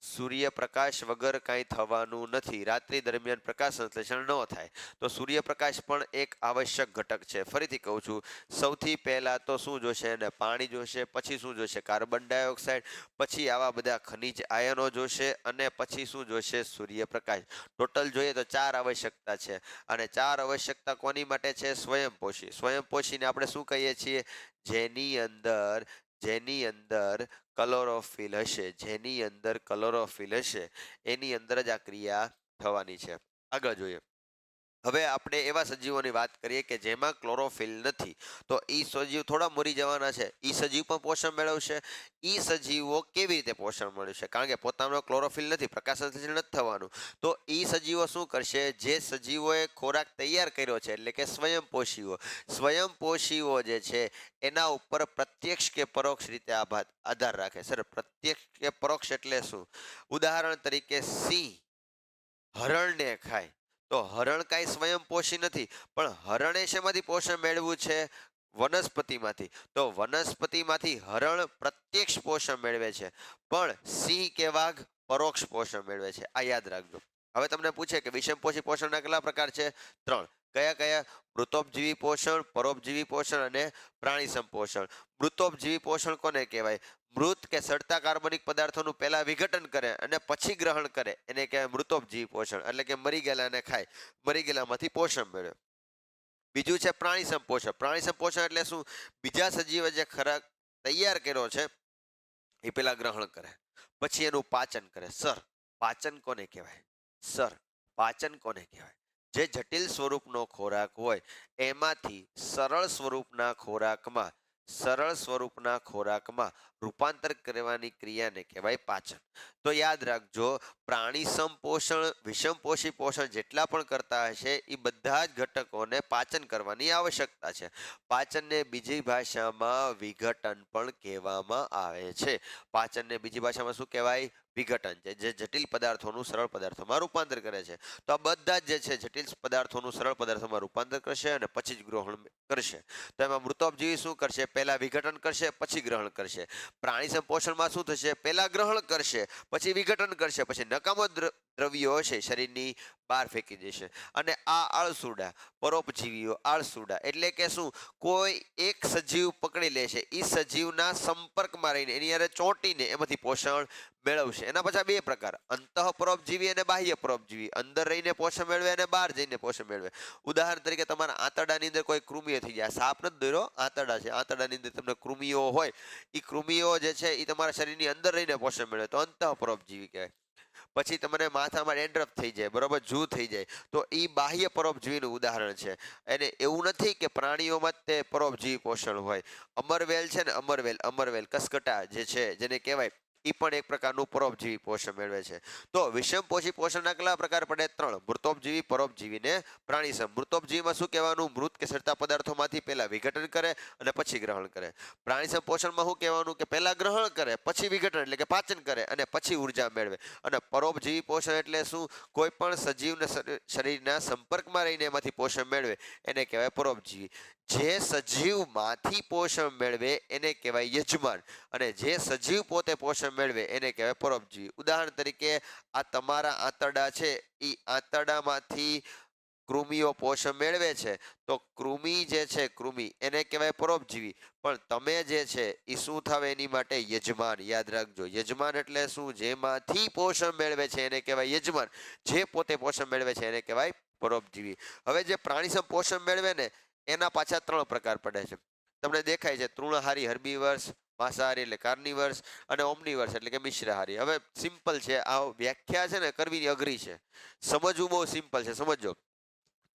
A: સૂર્યપ્રકાશ વગર કાંઈ થવાનું નથી. રાત્રિ દરમિયાન પ્રકાશ સંશ્લેષણ ન થાય. તો સૂર્યપ્રકાશ પણ એક આવશ્યક ઘટક છે. ફરીથી કહું છું, સૌથી પહેલા તો શું જોશે? એને પાણી જોશે. પછી શું જોશે? Carbon dioxide. પછી આવા બધા ખનિજ આયનો જોશે. અને પછી શું જોશે? સૂર્યપ્રકાશ. ટોટલ જોઈએ તો 4 આવશ્યકતા છે. અને 4 આવશ્યકતા કોની માટે છે? સ્વયંપોષી. સ્વયંપોષીને આપણે શું કહીએ છીએ? જેની અંદર ક્લોરોફિલ હશે, જેની અંદર ક્લોરોફિલ હશે એની અંદર જ આ ક્રિયા થવાની છે. આગળ જોઈએ. હવે આપણે એવા સજીવોની વાત કરીએ કે જેમાં ક્લોરોફિલ નથી. તો એ સજીવ થોડા મરી જવાના છે. એ સજીવ પણ પોષણ મેળવશે. એ સજીવો કેવી રીતે પોષણ મેળવશે? કારણ કે પોતાનો ક્લોરોફિલ નથી, પ્રકાશ સંશ્લેષણ નથી થવાનું. તો એ સજીવો શું કરશે? જે સજીવોએ ખોરાક તૈયાર કર્યો છે એટલે કે સ્વયંપોષીઓ. સ્વયંપોષીઓ જે છે એના ઉપર પ્રત્યક્ષ કે પરોક્ષ રીતે આધાર રાખે. સર પ્રત્યક્ષ કે પરોક્ષ એટલે શું? ઉદાહરણ તરીકે સિંહ હરણને ખાય તો હરણ કાંઈ સ્વયંપોષી નથી, પણ હરણે શેમાંથી પોષણ મેળવ્યું છે? વનસ્પતિમાંથી. તો વનસ્પતિમાંથી હરણ પ્રત્યક્ષ પોષણ મેળવે છે, પણ સિંહ કે વાઘ પરોક્ષ પોષણ મેળવે છે. આ યાદ રાખજો. હવે તમને પૂછે કે વિષમપોષી પોષણના કેટલા પ્રકાર છે? 3. કયા કયા? મૃતોપજીવી પોષણ, પરોપજીવી પોષણ અને પ્રાણી સંપોષણ. મૃતોપજીવી પોષણ કોને કહેવાય? મૃત કે સડતા કાર્બનિક પદાર્થોનું પહેલા વિઘટન કરે અને પછી ગ્રહણ કરે એને કહેવાય મૃતોપજીવી પોષણ. એટલે કે મરી ગયેલાને ખાય, મરી ગયેલામાંથી પોષણ મેળવે. બીજું છે પ્રાણી સંપોષણ. પ્રાણી સંપોષણ એટલે શું? બીજા સજીવે જે ખોરાક તૈયાર કર્યો છે એ પેલા ગ્રહણ કરે, પછી એનું પાચન કરે. સર, પાચન કોને કહેવાય? સર, પાચન કોને કહેવાય? જે જટિલ સ્વરૂપનો ખોરાક હોય એમાંથી સરળ સ્વરૂપના ખોરાકમાં રૂપાંતર કરવાની ક્રિયાને કહેવાય પાચન. તો યાદ રાખજો, પ્રાણી સમપોષણ, વિષમપોષી પોષણ જેટલા પણ કરતા હશે એ બધા જ ઘટકોને પાચન કરવાની આવશ્યકતા છે. પાચનને બીજી ભાષામાં વિઘટન પણ કહેવામાં આવે છે. પાચનને બીજી ભાષામાં શું કહેવાય? વિઘટન છે, જે જટિલ પદાર્થોનું સરળ પદાર્થોમાં રૂપાંતર કરે છે. તો આ બધા જ જે છે જટિલ પદાર્થોનું સરળ પદાર્થોમાં રૂપાંતર કરશે અને પછી જ ગ્રહણ કરશે. તો એમાં મૃતોપજીવી શું કરશે? પહેલા વિઘટન કરશે, પછી ગ્રહણ કરશે. પ્રાણી સંપોષણમાં શું થશે? પહેલા ગ્રહણ કરશે, પછી વિઘટન કરશે, પછી નકામો દ્રવ્યો હશે શરીરની બહાર ફેંકી દેશે. અને આ આળસુડા, પરોપજીવીઓ આળસુડા એટલે કે શું? કોઈ એક સજીવ પકડી લેશે, એ સજીવના સંપર્કમાં રહીને એની હારે ચોંટીને એમાંથી પોષણ મેળવશે. એના પાછા બે પ્રકાર, અંતઃપરોપજીવી અને બાહ્ય પરોપજીવી. અંદર રહીને પોષણ મેળવે અને બહાર જઈને પોષણ મેળવે. ઉદાહરણ તરીકે તમારા આંતરડાની અંદર કોઈ કૃમિઓ થઈ જાય, સાપ નથી દોર્યો, આંતરડા છે, આંતરડાની અંદર તમને કૃમિઓ હોય, એ કૃમિઓ જે છે એ તમારા શરીરની અંદર રહીને પોષણ મેળવે, તો અંતઃપરોપજીવી કહેવાય. પછી તમને માથામાં ડેન્ડ્રફ થઈ જાય, બરોબર, જૂ થઈ જાય, તો એ બાહ્ય પરોપજીવીનું ઉદાહરણ છે. અને એવું નથી કે પ્રાણીઓમાં જ તે પરોપજીવી પોષણ હોય. અમરવેલ છે ને, અમરવેલ કસકટા જે છે જેને કહેવાય, એ પણ એક પ્રકારનું પરોપજીવી પોષણ મેળવે છે. તો વિષમપોષી પોષણના કેટલા પ્રકાર પડે? 3. મૃતોપજીવી, પરોપજીવી ને પ્રાણીસમ. મૃતોપજીવીમાં શું કહેવાનું? મૃત કે સડતા પદાર્થોમાંથી પહેલા વિઘટન કરે અને પછી ગ્રહણ કરે. પ્રાણીસમ પોષણમાં શું કહેવાનું? કે પહેલા ગ્રહણ કરે, પછી વિઘટન એટલે કે પાચન કરે અને પછી ઉર્જા મેળવે. અને પરોપજીવી પોષણ એટલે શું? કોઈ પણ સજીવને શરીરના સંપર્કમાં રહીને એમાંથી પોષણ મેળવે એને કહેવાય પરોપજીવી. જે સજીવમાંથી પોષણ મેળવે એને કહેવાય યજમાન, અને જે સજીવ પોતે પોષણ મેળવે એને કહેવાય પરોપજીવી. ઉદાહરણ તરીકે આ તમારા આંતરડા છે, એ આંતરડામાંથી કૃમિઓ પોષણ મેળવે છે, તો કૃમિ જે છે, કૃમિ એને કહેવાય પરોપજીવી. પણ તમે જે છે એ શું થાવ? એની માટે યજમાન. યાદ રાખજો, યજમાન એટલે શું? જેમાંથી પોષણ મેળવે છે એને કહેવાય યજમાન, જે પોતે પોષણ મેળવે છે એને કહેવાય પરોપજીવી. હવે જે પ્રાણી પોષણ મેળવે ને એના પાછા 3 પ્રકાર પડે છે. તમને દેખાય છે, તૃણહારી, હર્બીવર્સ, માંસાહારી એટલે કાર્નિવર્સ, અને ઓમ્નિવર્સ એટલે કે મિશ્રાહારી. હવે સિમ્પલ છે, આ વ્યાખ્યા છે ને કરવી અઘરી છે, સમજવું બહુ સિમ્પલ છે. સમજો,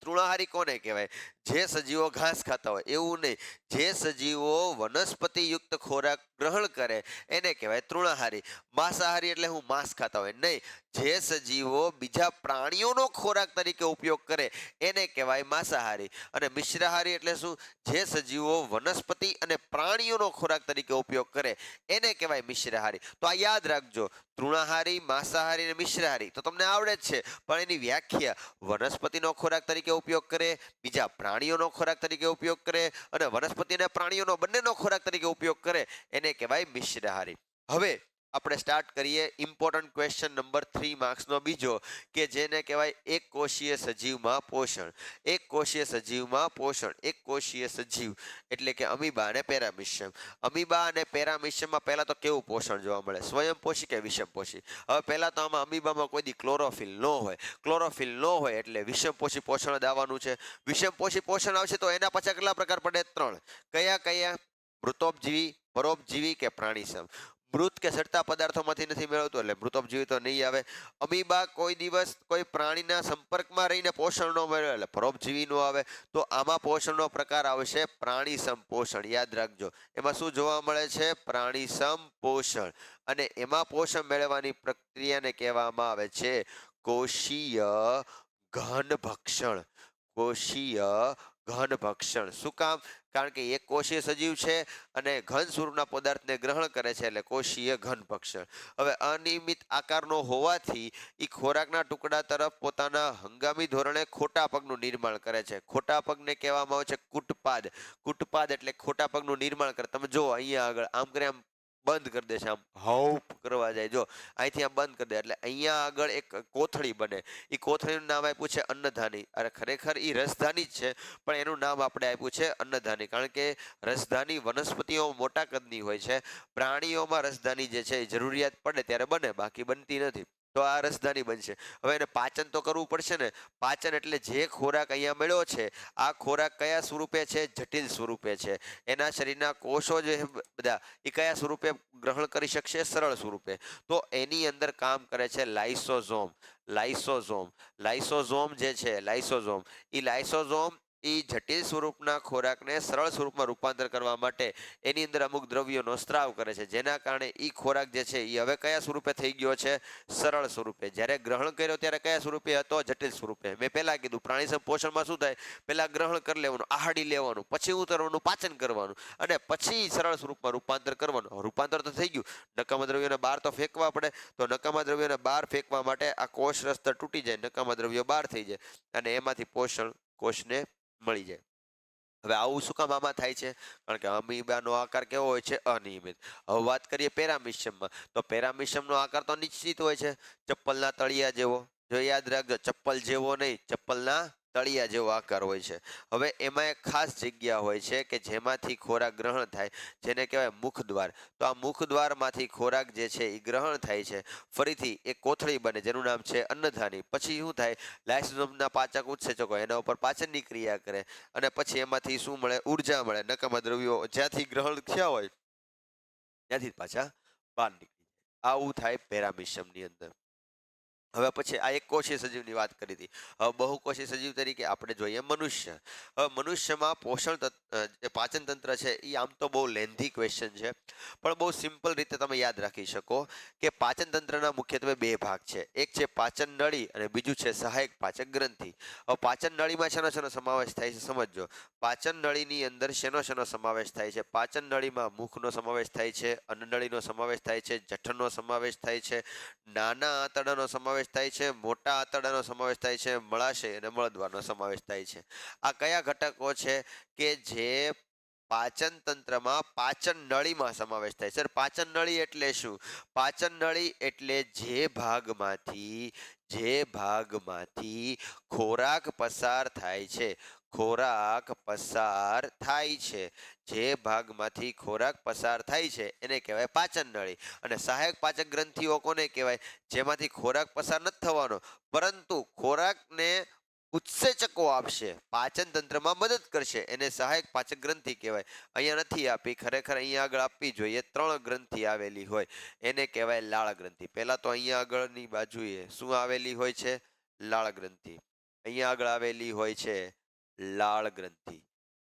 A: તૃણાહારી કોને કહેવાય? જે સજીવો ઘાસ ખાતા હોય. એવું નહીં, જે સજીવો વનસ્પતિયુક્ત ખોરાક ગ્રહણ કરે એને કહેવાય તૃણાહારી. માંસાહારી એટલે હું માંસ ખાતા હોય નહીં, જે સજીવો બીજા પ્રાણીઓનો ખોરાક તરીકે ઉપયોગ કરે એને કહેવાય માંસાહારી. અને મિશ્રાહારી એટલે શું? જે સજીવો વનસ્પતિ અને પ્રાણીઓનો ખોરાક તરીકે ઉપયોગ કરે એને કહેવાય મિશ્રાહારી. તો આ યાદ રાખજો, તૃણાહારી, માંસાહારી અને મિશ્રાહારી તો તમને આવડે જ છે, પણ એની વ્યાખ્યા વનસ્પતિનો ખોરાક તરીકે ઉપયોગ કરે, બીજા પ્રાણીઓનો ખોરાક તરીકે ઉપયોગ કરે અને વનસ્પતિ અને પ્રાણીઓનો બંનેનો ખોરાક તરીકે ઉપયોગ કરે એને કહેવાય મિશ્રાહારી. હવે આપણે સ્ટાર્ટ કરીએ ઇમ્પોર્ટન્ટ ક્વેશ્ચન નંબર 3 માર્ક્સનો બીજો, કે જેને કહેવાય એક કોષીય સજીવમાં પોષણ. એક કોષીય સજીવમાં પોષણ. એક કોષીય સજીવ એટલે કે અમીબા અને પેરામિશિયમ. અમીબા અને પેરામિશિયમમાં પહેલા તો કેવું પોષણ જોવા મળે? સ્વયંપોષી કે વિષમપોષી? હવે પહેલા તો આમાં અમીબામાં કોઈ દી ક્લોરોફિલ ન હોય. ક્લોરોફિલ ન હોય એટલે વિષમપોષી પોષણ જ આવવાનું છે. વિષમપોષી પોષણ આવશે તો એના પાછા કેટલા પ્રકાર પડે? 3. કયા કયા? મૃતોપજીવી, પરોપજીવી કે પ્રાણીસમ. મૃત કે સડતા પદાર્થોમાંથી નથી મેળવતો એટલે મૃતોપજીવી તો નહીં આવે. અમીબા કોઈ દિવસ કોઈ પ્રાણીના સંપર્કમાં રહીને પોષણ ન મેળવે એટલે પરોપજીવી નો આવે. તો આમાં પોષણનો પ્રકાર આવશે પ્રાણીસમ પોષણ. યાદ રાખજો, એમાં શું જોવા મળે છે? પ્રાણીસમ પોષણ. અને એમાં પોષણ મેળવવાની પ્રક્રિયાને કહેવામાં આવે છે કોષીય ઘનભક્ષણ. કોષીય ઘનભક્ષણ. શું કામ? કારણ કે એક કોષીય સજીવ છે અને ઘન સ્વરૂપના પદાર્થને ગ્રહણ કરે છે એટલે કોષીય ઘનભક્ષણ. હવે અનિયમિત આકારનો હોવાથી એ ખોરાકના ટુકડા તરફ પોતાના હંગામી ધોરણે ખોટા પગનું નિર્માણ કરે છે. ખોટા પગને કહેવામાં આવે છે કુટપાદ. કુટપાદ એટલે ખોટા પગનું નિર્માણ કરે. તમે જો અહીંયા આગળ આમ કરે, આમ બંધ કરી દેશે, આમ હાઉપ કરવા જાય, જો અહીંથી આમ બંધ કરી દે એટલે અહીંયા આગળ એક કોથળી બને. એ કોથળીનું નામ આપ્યું છે અન્નધાની. અરે ખરેખર એ રસધાની જ છે, પણ એનું નામ આપણે આપ્યું છે અન્નધાની, કારણ કે રસધાની વનસ્પતિઓ મોટા કદની હોય છે. પ્રાણીઓમાં રસધાની જે છે એ જરૂરિયાત પડે ત્યારે બને, બાકી બનતી નથી. તો આ રસધાની બનશે. હવે એને પાચન તો કરવું પડશે ને. પાચન એટલે જે ખોરાક અહીંયા મળ્યો છે આ ખોરાક કયા સ્વરૂપે છે? જટિલ સ્વરૂપે છે. એના શરીરના કોષો જે બધા એ કયા સ્વરૂપે ગ્રહણ કરી શકશે? સરળ સ્વરૂપે. તો એની અંદર કામ કરે છે લાઇસોઝોમ. લાઇસોઝોમ લાઇસોઝોમ જે છે લાઇસોઝોમ એ જટિલ સ્વરૂપના ખોરાકને સરળ સ્વરૂપમાં રૂપાંતર કરવા માટે એની અંદર અમુક દ્રવ્યોનો સ્ત્રાવ કરે છે, જેના કારણે એ ખોરાક જે છે એ હવે કયા સ્વરૂપે થઈ ગયો છે? સરળ સ્વરૂપે. જ્યારે ગ્રહણ કર્યો ત્યારે કયા સ્વરૂપે હતો? જટિલ સ્વરૂપે. મેં પહેલા કીધું પ્રાણી પોષણમાં શું થાય? પહેલા ગ્રહણ કરી લેવાનું, આહાડી લેવાનું, પછી ઉતરવાનું, પાચન કરવાનું અને પછી સરળ સ્વરૂપમાં રૂપાંતર કરવાનું. રૂપાંતર તો થઈ ગયું, નકામા દ્રવ્યોને બહાર તો ફેંકવા પડે. તો નકામા દ્રવ્યોને બહાર ફેંકવા માટે આ કોષ રસ્તા તૂટી જાય, નકામા દ્રવ્યો બહાર થઈ જાય અને એમાંથી પોષણ કોષને મળી જાય. હવે આવું શું કામ આમાં થાય છે? કારણ કે અમીબાનો આકાર કેવો હોય છે? અનિયમિત. હવે વાત કરીએ પેરામિશિયમમાં, તો પેરામિશિયમનો આકાર તો નિશ્ચિત હોય છે, ચપ્પલના તળિયા જેવો. જો યાદ રાખજો, ચપ્પલ જેવો નહીં, ચપ્પલના તળિયા જેવો આકાર હોય છે. હવે એમાં એક ખાસ જગ્યા હોય છે કે જેમાંથી ખોરાક ગ્રહણ થાય, જેને કહેવાય મુખદ્વાર. તો આ મુખદ્વારમાંથી ખોરાક જે છે એ ગ્રહણ થાય છે. ફરીથી એક કોથળી બને જેનું નામ છે અન્નધાની. પછી શું થાય? લાઇસોઝોમના પાચક ઉત્સેચકો એના ઉપર પાચનની ક્રિયા કરે અને પછી એમાંથી શું મળે? ઉર્જા મળે. નકામા દ્રવ્યો જ્યાંથી ગ્રહણ થયા હોય ત્યાંથી પાછા બહાર નીકળી જાય. આવું થાય પેરામિશિયમની અંદર. હવે પછી આ એક કોષીય સજીવની વાત કરી હતી. હવે બહુકોષી સજીવ તરીકે આપણે જોઈએ મનુષ્ય. હવે મનુષ્યમાં જે પાચન તંત્ર છે એ આમ તો બહુ લેન્ધી ક્વેશ્ચન છે, પણ બહુ સિમ્પલ રીતે તમે યાદ રાખી શકો કે પાચન તંત્રના મુખ્યત્વે બે ભાગ છે. એક છે પાચન નળી અને બીજું છે સહાયક પાચક ગ્રંથિ. હવે પાચન નળીમાં શેનો સમાવેશ થાય છે સમજો. પાચન નળીની અંદર શેનો સમાવેશ થાય છે? પાચન નળીમાં મુખનો સમાવેશ થાય છે, અન્નનળીનો સમાવેશ થાય છે, જઠરનો સમાવેશ થાય છે, નાના આંતરડાનો સમાવેશ થાય છે, મોટા આંતરડાનો સમાવેશ થાય છે, મળાશય અને મળદ્વારનો સમાવેશ થાય છે. આ કયા ઘટકો છે કે જે પાચન તંત્રમાં પાચન નળીમાં સમાવેશ થાય? સર પાચન નળી એટલે શું? પાચન નળી એટલે જે ભાગમાંથી ખોરાક પસાર થાય છે, જે ભાગમાંથી ખોરાક પસાર થાય છે એને કહેવાય પાચન નળી. અને સહાયક પાચક ગ્રંથિઓ કોને કહેવાય? જેમાંથી ખોરાક પસાર નથી થવાનો પરંતુ ખોરાકને ઉત્સેચકો આપશે, પાચન તંત્રમાં મદદ કરશે, એને સહાયક પાચક ગ્રંથિ કહેવાય. અહીંયા નથી આપી, ખરેખર અહીંયા આગળ આપવી જોઈએ. 3 ગ્રંથિ આવેલી હોય એને કહેવાય લાળ ગ્રંથિ. પહેલા તો અહીંયા આગળની બાજુએ શું આવેલી હોય છે? લાળ ગ્રંથિ. અહીંયા આગળ આવેલી હોય છે લાળ ગ્રંથિ.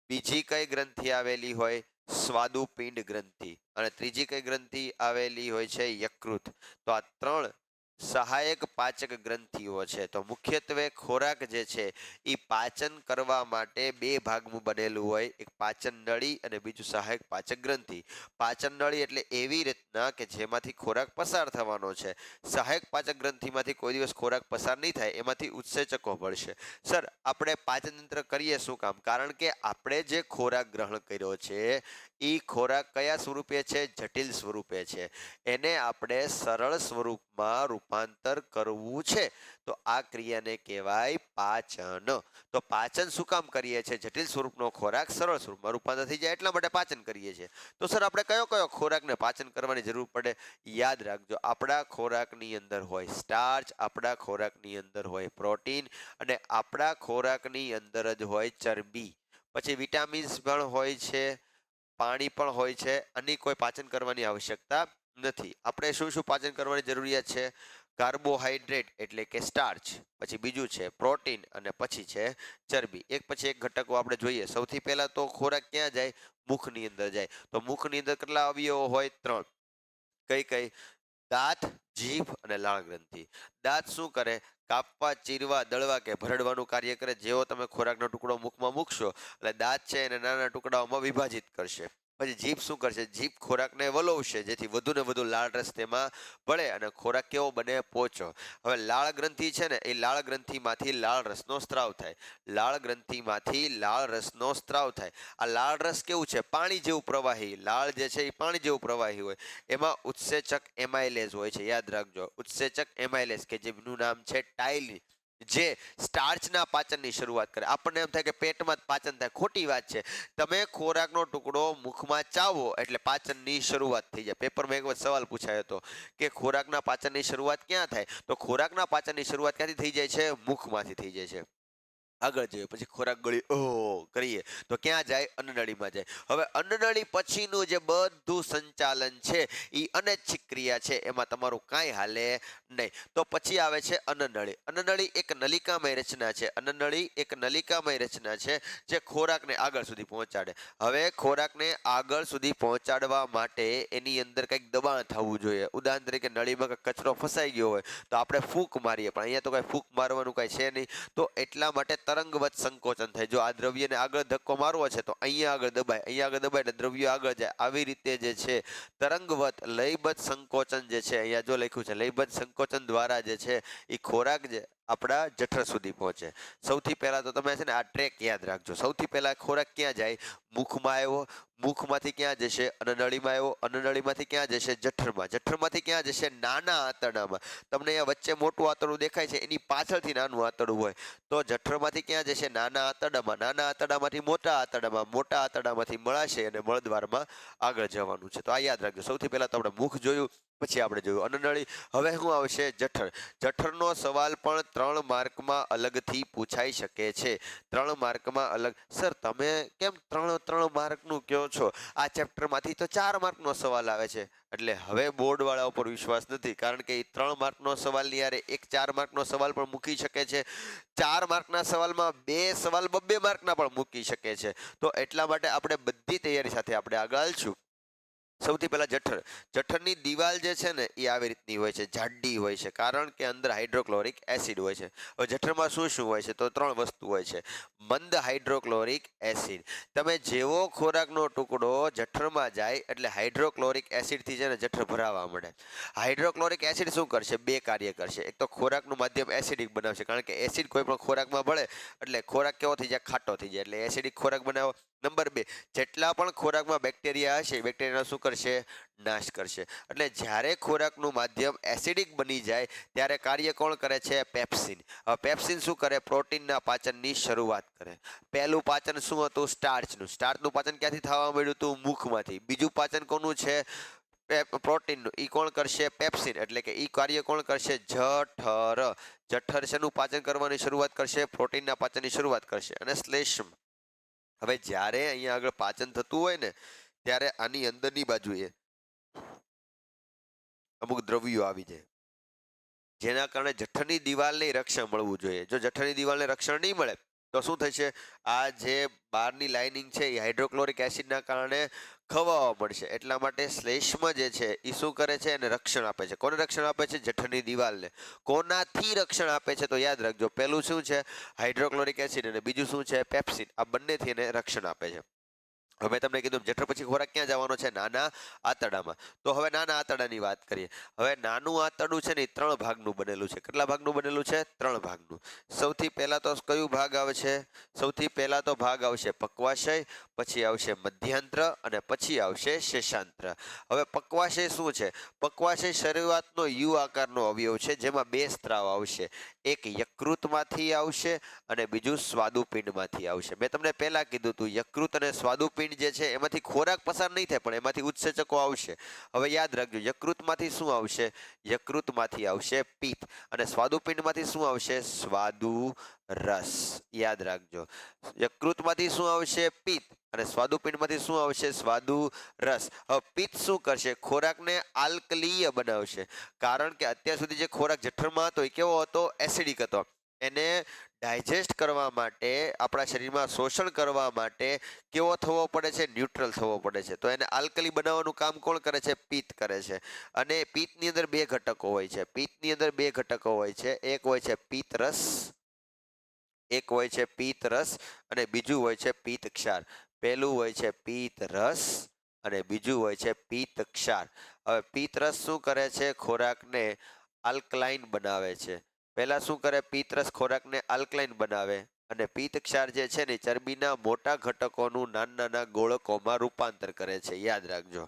A: બીજી કઈ ગ્રંથિ આવેલી હોય? સ્વાદુપિંડ ગ્રંથિ. અને ત્રીજી કઈ ગ્રંથિ આવેલી હોય છે? યકૃત. તો આ 3 સહાયક પાચક ગ્રંથિઓ છે. તો મુખ્યત્વે ખોરાક જે છે એ પાચન કરવા માટે 2 ભાગનું બનેલું હોય, એક પાચન નળી અને બીજું સહાયક પાચક ગ્રંથિ. પાચન નળી એટલે એવી રીતના કે જેમાંથી ખોરાક પસાર થવાનો છે. સહાયક પાચક ગ્રંથિમાંથી કોઈ દિવસ ખોરાક પસાર નહીં થાય, એમાંથી ઉત્સેચકો મળશે. સર આપણે પાચન તંત્ર કરીએ શું કામ? કારણ કે આપણે જે ખોરાક ગ્રહણ કર્યો છે એ ખોરાક કયા સ્વરૂપે છે? જટિલ સ્વરૂપે છે. એને આપણે સરળ સ્વરૂપમાં રૂપાંતર કરવું છે. તો આ ક્રિયાને કહેવાય પાચન. તો પાચન શું કામ કરીએ છીએ? જટિલ સ્વરૂપનો ખોરાક સરળ સ્વરૂપમાં રૂપાંતર થઈ જાય એટલા માટે પાચન કરીએ છીએ. તો સર આપણે કયો ખોરાકને પાચન કરવાની જરૂર પડે? યાદ રાખજો, આપણા ખોરાકની અંદર હોય સ્ટાર્ચ, આપણા ખોરાકની અંદર હોય પ્રોટીન અને આપણા ખોરાકની અંદર જ હોય ચરબી. પછી વિટામિન્સ પણ હોય છે, પાણી પણ હોય છે. આની કોઈ પાચન કરવાની આવશ્યકતા નથી. આપણે શું પાચન કરવાની જરૂરિયાત છે? કાર્બોહાઈડ્રેટ એટલે કે સ્ટાર્ચ, પછી બીજું છે પ્રોટીન અને પછી છે ચરબી. એક પછી એક ઘટકો આપણે જોઈએ. સૌથી પહેલા તો ખોરાક ક્યાં જાય? મુખની અંદર જાય. તો મુખની અંદર કેટલા અવયવો હોય? 3. કઈ? દાંત, જીભ અને લાળ ગ્રંથિ. દાંત શું કરે? કાપવા, ચીરવા, દળવા કે ભરડવાનું કાર્ય કરે. જેવો તમે ખોરાકનો ટુકડો મુખમાં મૂકશો એટલે દાંત છે એને નાના ટુકડાઓમાં વિભાજિત કરશે. પછી જીભ શું કરશે? જીભ ખોરાકને વલોવશે જેથી વધુ ને વધુ લાળ રસ તેમાં ભળે અને ખોરાક કેવો બને? પોચો. હવે લાળ ગ્રંથિ છે ને એ લાળ ગ્રંથિમાંથી લાળ રસનો સ્ત્રાવ થાય. લાળ ગ્રંથિમાંથી લાળ રસનો સ્ત્રાવ થાય. આ લાળ રસ કેવું છે? પાણી જેવું પ્રવાહી. લાળ જે છે એ પાણી જેવું પ્રવાહી હોય. એમાં ઉત્સેચક એમાઇલેઝ હોય છે. યાદ રાખજો, ઉત્સેચક એમાઇલેઝ કે જેનું નામ છે ટાઇલિન. જે સ્ટાર્ચના પાચનની શરૂઆત કરે. આપણને એમ થાય કે પેટમાં જ પાચન થાય, ખોટી વાત છે. તમે ખોરાકનો ટુકડો મુખમાં ચાવો એટલે પાચનની શરૂઆત થઈ જાય. પેપરમાં એક વખત સવાલ પૂછાયો હતો કે ખોરાકના પાચનની શરૂઆત ક્યાં થાય, તો ખોરાકના પાચનની શરૂઆત ક્યાંથી થઈ જાય છે? મુખમાંથી થઈ જાય છે. આગળ જોઈએ, પછી ખોરાક ગળી કરીએ તો ક્યાં જાય? અન્નનળીમાં જાય. હવે અન્નનળી પછીનું જે બધું સંચાલન છે એ અનૈચ્છિક ક્રિયા છે, એમાં તમારું કાંઈ હાલે નહીં. તો પછી આવે છે અન્નનળી. અન્નનળી એક નલિકામય રચના છે. અન્નનળી એક નલિકામય રચના છે જે ખોરાકને આગળ સુધી પહોંચાડે. હવે ખોરાકને આગળ સુધી પહોંચાડવા માટે એની અંદર કંઈક દબાણ થવું જોઈએ. ઉદાહરણ તરીકે નળીમાં કંઈક કચરો ફસાઈ ગયો હોય તો આપણે ફૂંક મારીએ, પણ અહીંયા તો કાંઈ ફૂંક મારવાનું કાંઈ છે નહીં. તો એટલા માટે તરંગવત સંકોચન થાય. જો આ દ્રવ્યને આગળ ધક્કો મારવો છે તો અહીંયા આગળ દબાય, અહીંયા આગળ દબાય એટલે દ્રવ્ય આગળ જાય. આવી રીતે જે છે તરંગવત લયબદ્ધ સંકોચન જે છે, અહીંયા જો લખ્યું છે લયબદ્ધ સંકોચન દ્વારા જે છે એ ખોરાક જે આપણા જઠર સુધી પહોંચે. સૌથી પહેલા તો તમે છે ને આ ટ્રેક યાદ રાખજો. સૌથી પહેલા ખોરાક ક્યાં જાય? મુખમાં આવ્યો, મુખમાંથી ક્યાં જશે? અન્નનળીમાં આવ્યો, અન્નનળીમાંથી ક્યાં જશે? જઠરમાં, જઠરમાંથી ક્યાં જશે? નાના આંતરડામાં. તમને અહીંયા વચ્ચે મોટું આંતરડું દેખાય છે, એની પાછળથી નાનું આંતરડું હોય. તો જઠરમાંથી ક્યાં જશે? નાના આંતરડામાં, નાના આંતરડામાંથી મોટા આંતરડામાં, મોટા આંતરડામાંથી મળાશે અને મળદ્વારમાં આગળ જવાનું છે. તો આ યાદ રાખજો. સૌથી પહેલા તો આપણે મુખ જોયું, પછી આપણે જોયું અન્નનળી. હવે શું આવશે? જઠર. જઠરનો સવાલ પણ 3 માર્કમાં અલગથી પૂછાઈ શકે છે. 3 માર્કમાં અલગ. સર તમે કેમ 3 માર્કનું કહો છો? આ ચેપ્ટરમાંથી તો 4 માર્કનો સવાલ આવે છે. એટલે હવે બોર્ડવાળા ઉપર વિશ્વાસ નથી, કારણ કે એ 3 માર્કનો સવાલની યારે એક 4 માર્કનો સવાલ પણ મૂકી શકે છે. 4 માર્કના સવાલમાં 2 સવાલ 2 માર્કના પણ મૂકી શકે છે. તો એટલા માટે આપણે બધી તૈયારી સાથે આપણે આગળ હાલશું. સૌથી પહેલા જઠર. જઠરની દિવાલ જે છે ને એ આવી રીતની હોય છે, જાડી હોય છે, કારણ કે અંદર હાઇડ્રોક્લોરિક એસિડ હોય છે. હવે જઠરમાં શું શું હોય છે? તો 3 વસ્તુ હોય છે. મંદ હાઇડ્રોક્લોરિક એસિડ. તમે જેવો ખોરાકનો ટુકડો જઠરમાં જાય એટલે હાઇડ્રોક્લોરિક એસિડથી છે ને જઠર ભરાવા મળે. હાઇડ્રોક્લોરિક એસિડ શું કરશે? 2 કાર્ય કરશે. એક તો ખોરાકનું માધ્યમ એસિડિક બનાવશે, કારણ કે એસિડ કોઈ પણ ખોરાકમાં ભળે એટલે ખોરાક કેવો થઈ જાય? ખાટો થઈ જાય, એટલે એસિડિક ખોરાક બનાવો. નંબર 2, જેટલા પણ ખોરાકમાં બેક્ટેરિયા હશે બેક્ટેરિયાનો શું કરશે? નાશ કરશે. એટલે જ્યારે ખોરાકનું માધ્યમ એસિડિક બની જાય ત્યારે કાર્ય કોણ કરે છે? પેપ્સિન. હવે પેપ્સિન શું કરે? પ્રોટીનના પાચનની શરૂઆત કરે. પહેલું પાચન શું હતું? સ્ટાર્ચનું. સ્ટાર્ચનું પાચન ક્યાંથી થવા મળ્યું હતું? મુખમાંથી. બીજું પાચન કોનું છે? પ્રોટીનનું. એ કોણ કરશે? પેપ્સિન. એટલે કે એ કાર્ય કોણ કરશે? જઠર. જઠર શેનું પાચન કરવાની શરૂઆત કરશે? પ્રોટીનના પાચનની શરૂઆત કરશે. અને શ્લેષ્મ. હવે જ્યારે અહીંયા આગળ પાચન થતું હોય ને ત્યારે આની અંદરની બાજુએ અમુક દ્રવ્યો આવી જાય, જેના કારણે જઠરની દિવાલને રક્ષણ મળવું જોઈએ. જો જઠરની દિવાલને રક્ષણ નહીં મળે તો શું થશે? આ જે બહારની લાઇનિંગ છે એ હાઇડ્રોક્લોરિક એસિડના કારણે ખવાવા મળશે. એટલા માટે શ્લેષ્મ જે છે એ શું કરે છે? એને રક્ષણ આપે છે. કોને રક્ષણ આપે છે? જઠરની દિવાલને. કોનાથી રક્ષણ આપે છે? તો યાદ રાખજો, પહેલું શું છે? હાઇડ્રોક્લોરિક એસિડ, અને બીજું શું છે? પેપ્સિન. આ બંનેથી એને રક્ષણ આપે છે. હવે તમને કીધું જઠર પછી ખોરાક ક્યાં જવાનો છે? નાના આંતરડામાં. તો હવે નાના આંતરડાની વાત કરીએ. હવે નાનું આંતરડું છે ને એ 3 ભાગનું બનેલું છે. કેટલા ભાગનું બનેલું છે? 3 ભાગનું. સૌથી પહેલા તો કયું ભાગ આવે છે? સૌથી પહેલા તો ભાગ આવશે પક્વાશય, પછી આવશે મધ્યાંત્ર અને પછી આવશે શેષાંત્ર. હવે પક્વાશય શું છે? પક્વાશય શરૂઆતનો યુ આકારનો અવયવ છે, જેમાં 2 સ્ત્રાવ આવશે. એક યકૃતમાંથી આવશે અને બીજું સ્વાદુપિંડમાંથી આવશે. મેં તમને પહેલા કીધું હતું યકૃત અને સ્વાદુપિંડ જે છે એમાંથી ખોરાક પસાર નહીં થાય, પણ એમાંથી ઉત્સેચકો આવશે. હવે યાદ રાખજો, યકૃતમાંથી શું આવશે? યકૃતમાંથી આવશે પિત્ત, અને સ્વાદુપિંડમાંથી શું આવશે? સ્વાદુ રસ. યાદ રાખજો, યકૃતમાંથી શું આવશે? પિત્ત, અને સ્વાદુપિંડમાંથી શું આવશે? સ્વાદુ રસ. હવે પિત્ત શું કરશે? ખોરાકને આલ્કલીય બનાવશે, કારણ કે અત્યાર સુધી જે ખોરાક જઠરમાં હતો એ કેવો હતો? એસિડિક હતો. એને ડાયજેસ્ટ કરવા માટે, આપણા શરીરમાં શોષણ કરવા માટે કેવો થવો પડે છે? ન્યુટ્રલ થવો પડે છે. તો એને આલ્કલી બનાવવાનું કામ કોણ કરે છે? પિત્ત કરે છે. અને પિત્તની અંદર 2 ઘટકો હોય છે. પિત્તની અંદર 2 ઘટકો હોય છે. એક હોય છે પિત્તરસ, એક હોય છે પિત્તરસ, અને બીજું હોય છે પિત્ત ક્ષાર. પહેલું હોય છે પિત્તરસ અને બીજું હોય છે પિત્ત ક્ષાર. હવે પિત્તરસ શું કરે છે? ખોરાકને આલ્કલાઇન બનાવે છે. પહેલા શું કરે? પિત્તરસ ખોરાકને આલ્કલાઇન બનાવે, અને પિત્ત ક્ષાર જે છે ને ચરબીના મોટા ઘટકોનું નાના નાના ગોળકોમાં રૂપાંતર કરે છે. યાદ રાખજો,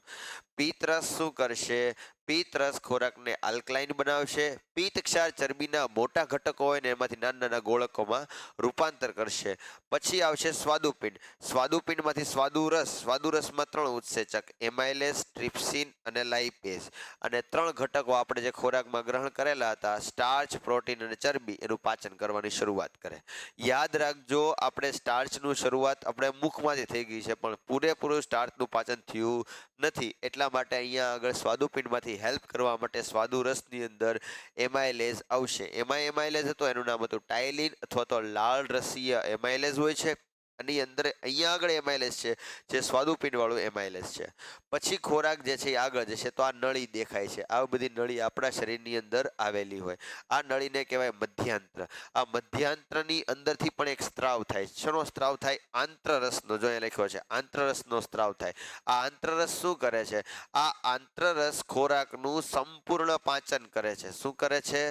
A: પિત્તરસ શું કરશે? પિત્તરસ ખોરાકને આલ્કલાઇન બનાવશે. પિત્ત ક્ષાર ચરબીના મોટા ઘટકો હોય ને એમાંથી નાના નાના ગોળકોમાં રૂપાંતર કરશે. પછી આવશે સ્વાદુપિંડ. સ્વાદુપિંડમાંથી સ્વાદુરસમાં 3 ઉત્સેચક એમાઇલેસ, ટ્રિપ્સિન અને લાઇપેઝ અને 3 ઘટકો આપણે જે ખોરાકમાં ગ્રહણ કરેલા હતા સ્ટાર્ચ, પ્રોટીન અને ચરબી એનું પાચન કરવાની શરૂઆત કરે. યાદ રાખજો, આપણે સ્ટાર્ચનું શરૂઆત આપણે મુખમાંથી થઈ ગઈ છે પણ પૂરેપૂરું સ્ટાર્ચનું પાચન થયું નથી. એટલા માટે અહીંયા આગળ સ્વાદુપિંડમાંથી હેલ્પ કરવા માટે સ્વાદુરસની અંદર એમાઇલેઝ આવશે. એમાં એમાઇલેઝ હતો એનું નામ હતું ટાયલિન અથવા તો લાલ રસીય એમાઇલેઝ હોય છે. આની અંદર અહીંયા આગળ એમાઇલેઝ છે જે સ્વાદુપિંડ વાળું એમાઇલેઝ છે. પછી ખોરાક જે છે એ આગળ જશે તો આ નળી દેખાય છે. આ બધી નળી આપણા શરીરની અંદર આવેલી હોય. આ નળીને કહેવાય મધ્યાંત્ર. આ મધ્યાંત્રની અંદરથી પણ એક સ્ત્રાવ થાય. શેનો સ્ત્રાવ થાય? આંત્રરસનો. જો અહીંયા લખ્યો છે આંત્રરસનો સ્ત્રાવ થાય. આ આંત્રરસ શું કરે છે? આ આંત્રરસ ખોરાકનું સંપૂર્ણ પાચન કરે છે. શું કરે છે?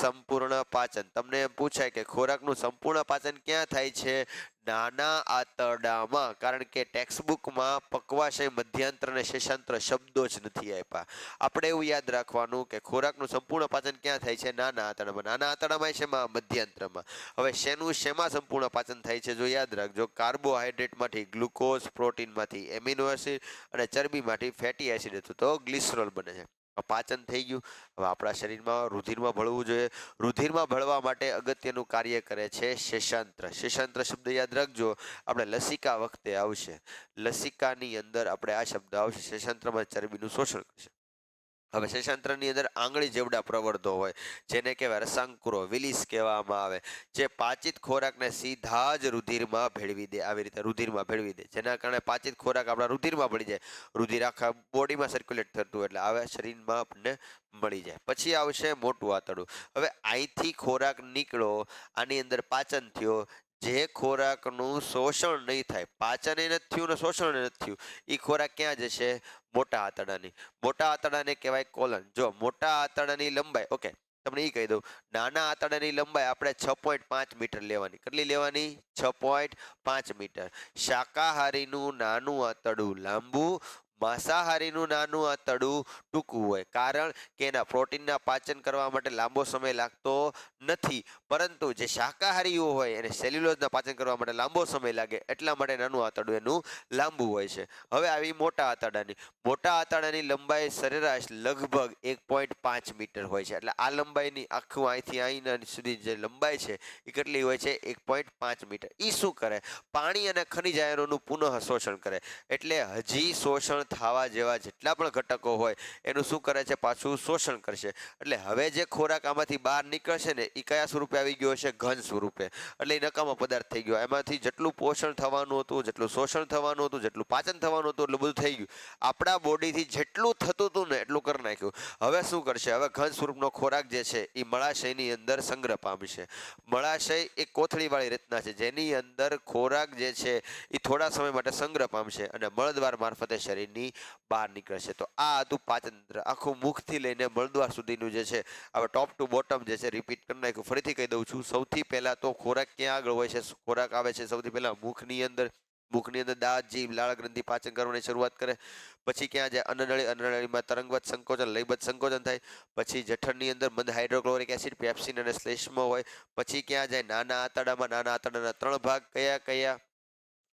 A: સંપૂર્ણ પાચન. તમને એમ પૂછાય કે ખોરાકનું સંપૂર્ણ પાચન ક્યાં થાય છે? નાના આંતરડામાં. કારણ કે ટેક્સ્ટબુકમાં પક્વાશય, મધ્યાંત્ર અને શેષાંત્ર શબ્દો જ નથી આપ્યા. આપણે એવું યાદ રાખવાનું કે ખોરાકનું સંપૂર્ણ પાચન ક્યાં થાય છે? નાના આંતરડામાં. નાના આંતરડામાં શેમાં? મધ્યાંત્રમાં. હવે શેમાં સંપૂર્ણ પાચન થાય છે? જો યાદ રાખજો, કાર્બોહાઈડ્રેટમાંથી ગ્લુકોઝ, પ્રોટીનમાંથી એમિનો એસિડ અને ચરબીમાંથી ફેટી એસિડ અથવા તો ગ્લિસરોલ બને છે. પાચન થઈ ગયું. હવે આપણા શરીરમાં રુધિરમાં ભળવું જોઈએ. રુધિરમાં ભળવા માટે અગત્યનું કાર્ય કરે છે શેષાંત્ર. શેષાંત્ર શબ્દ યાદ રાખજો, આપણે લસિકા વખતે આવશે. લસિકાની અંદર આપણે આ શબ્દ આવશે. શેષાંત્રમાં ચરબીનું શોષણ કરશે. હવે શેષાંત્રની અંદર આંગળી જેવડા પ્રવર્ધો હોય જેને કહેવાય રસાંકુરો, વિલિસ કહેવામાં આવે, જે પાચિત ખોરાકને સીધા જ રુધિરમાં ભેળવી દે. આવી રીતે રુધિરમાં ભેળવી દે, જેના કારણે પાચિત ખોરાક આપણા રુધિરમાં ભળી જાય. રુધિર આખા બોડીમાં સર્ક્યુલેટ થતું એટલે આવે શરીરમાં આપણને મળી જાય. પછી આવશે મોટું આંતરડું. હવે અહીંથી ખોરાક નીકળો, આની અંદર પાચન થયો. જે ખોરાકનું શોષણ નહીં થાય, પાચન એ નથી થયું ને શોષણ એ નથી થયું, એ ખોરાક ક્યાં જશે? મોટા આંતરડાની. મોટા આંતરડાને કહેવાય કોલન. જો મોટા આંતરડાની લંબાઈ, ઓકે તમને એ કહી દઉં, નાના આંતરડાની લંબાઈ આપણે 6.5 મીટર લેવાની. કેટલી લેવાની? 6.5 મીટર. શાકાહારીનું નાનું આંતરડું લાંબુ, માંસાહારીનું નાનું આંતરડું ટૂંકું હોય. કારણ કે એના પ્રોટીનના પાચન કરવા માટે લાંબો સમય લાગતો નથી. પરંતુ જે શાકાહારીઓ હોય એને સેલ્યુલોઝના પાચન કરવા માટે લાંબો સમય લાગે, એટલા માટે નાનું આંતરડું એનું લાંબુ હોય છે. હવે આવી મોટા આંતરડાની. મોટા આંતરડાની લંબાઈ સરેરાશ લગભગ 1.5 મીટર હોય છે. એટલે આ લંબાઈની આખું અહીંથી અહીં સુધી જે લંબાઈ છે એ કેટલી હોય છે? 1.5 મીટર. એ શું કરે? પાણી અને ખનિજ આયનોનું પુનઃ શોષણ કરે. એટલે હજી શોષણ થવા જેવા જેટલા પણ ઘટકો હોય એનું શું કરે છે? પાછું શોષણ કરશે. એટલે હવે જે ખોરાક આમાંથી બહાર નીકળશે ને એ કયા સ્વરૂપે આવી ગયો છે? ઘન સ્વરૂપે. એટલે એ નકામો પદાર્થ થઈ ગયો. એમાંથી જેટલું પોષણ થવાનું હતું, જેટલું શોષણ થવાનું હતું, જેટલું પાચન થવાનું હતું એટલું બધું થઈ ગયું. આપણા બોડીથી જેટલું થતું હતું ને એટલું કરી નાખ્યું. હવે શું કરશે? હવે ઘન સ્વરૂપનો ખોરાક જે છે એ મળાશયની અંદર સંગ્રહ પામશે. મળાશય એક કોથળીવાળી રચના છે જેની અંદર ખોરાક જે છે એ થોડા સમય માટે સંગ્રહ પામશે અને મળદ્વાર મારફતે શરીરની બહાર નીકળશે. તો આ હતું પાચનતંત્ર. આખું મુખથી લઈને મળદ્વાર સુધીનું જે છે હવે ટોપ ટુ બોટમ જે છે રિપીટ કરી નાખ્યું. ફરીથી કહી દઉં છું, સૌથી પહેલા તો ખોરાક ક્યાં આગળ હોય છે? ખોરાક આવે છે સૌથી પહેલા મુખની અંદર. મુખની અંદર દાંત, જીભ, લાળ ગ્રંથિ પાચન કરવાની શરૂઆત કરે. પછી ક્યાં જાય? અન્નનળી. અન્નનળીમાં તરંગવત સંકોચન, લયબદ્ધ સંકોચન થાય. પછી જઠરની અંદર મંદ હાઇડ્રોક્લોરિક એસિડ, પેપ્સિન અને શ્લેષ્મ હોય. પછી ક્યાં જાય? નાના આંતરડામાં. નાના આંતરડાના 3 ભાગ કયા કયા?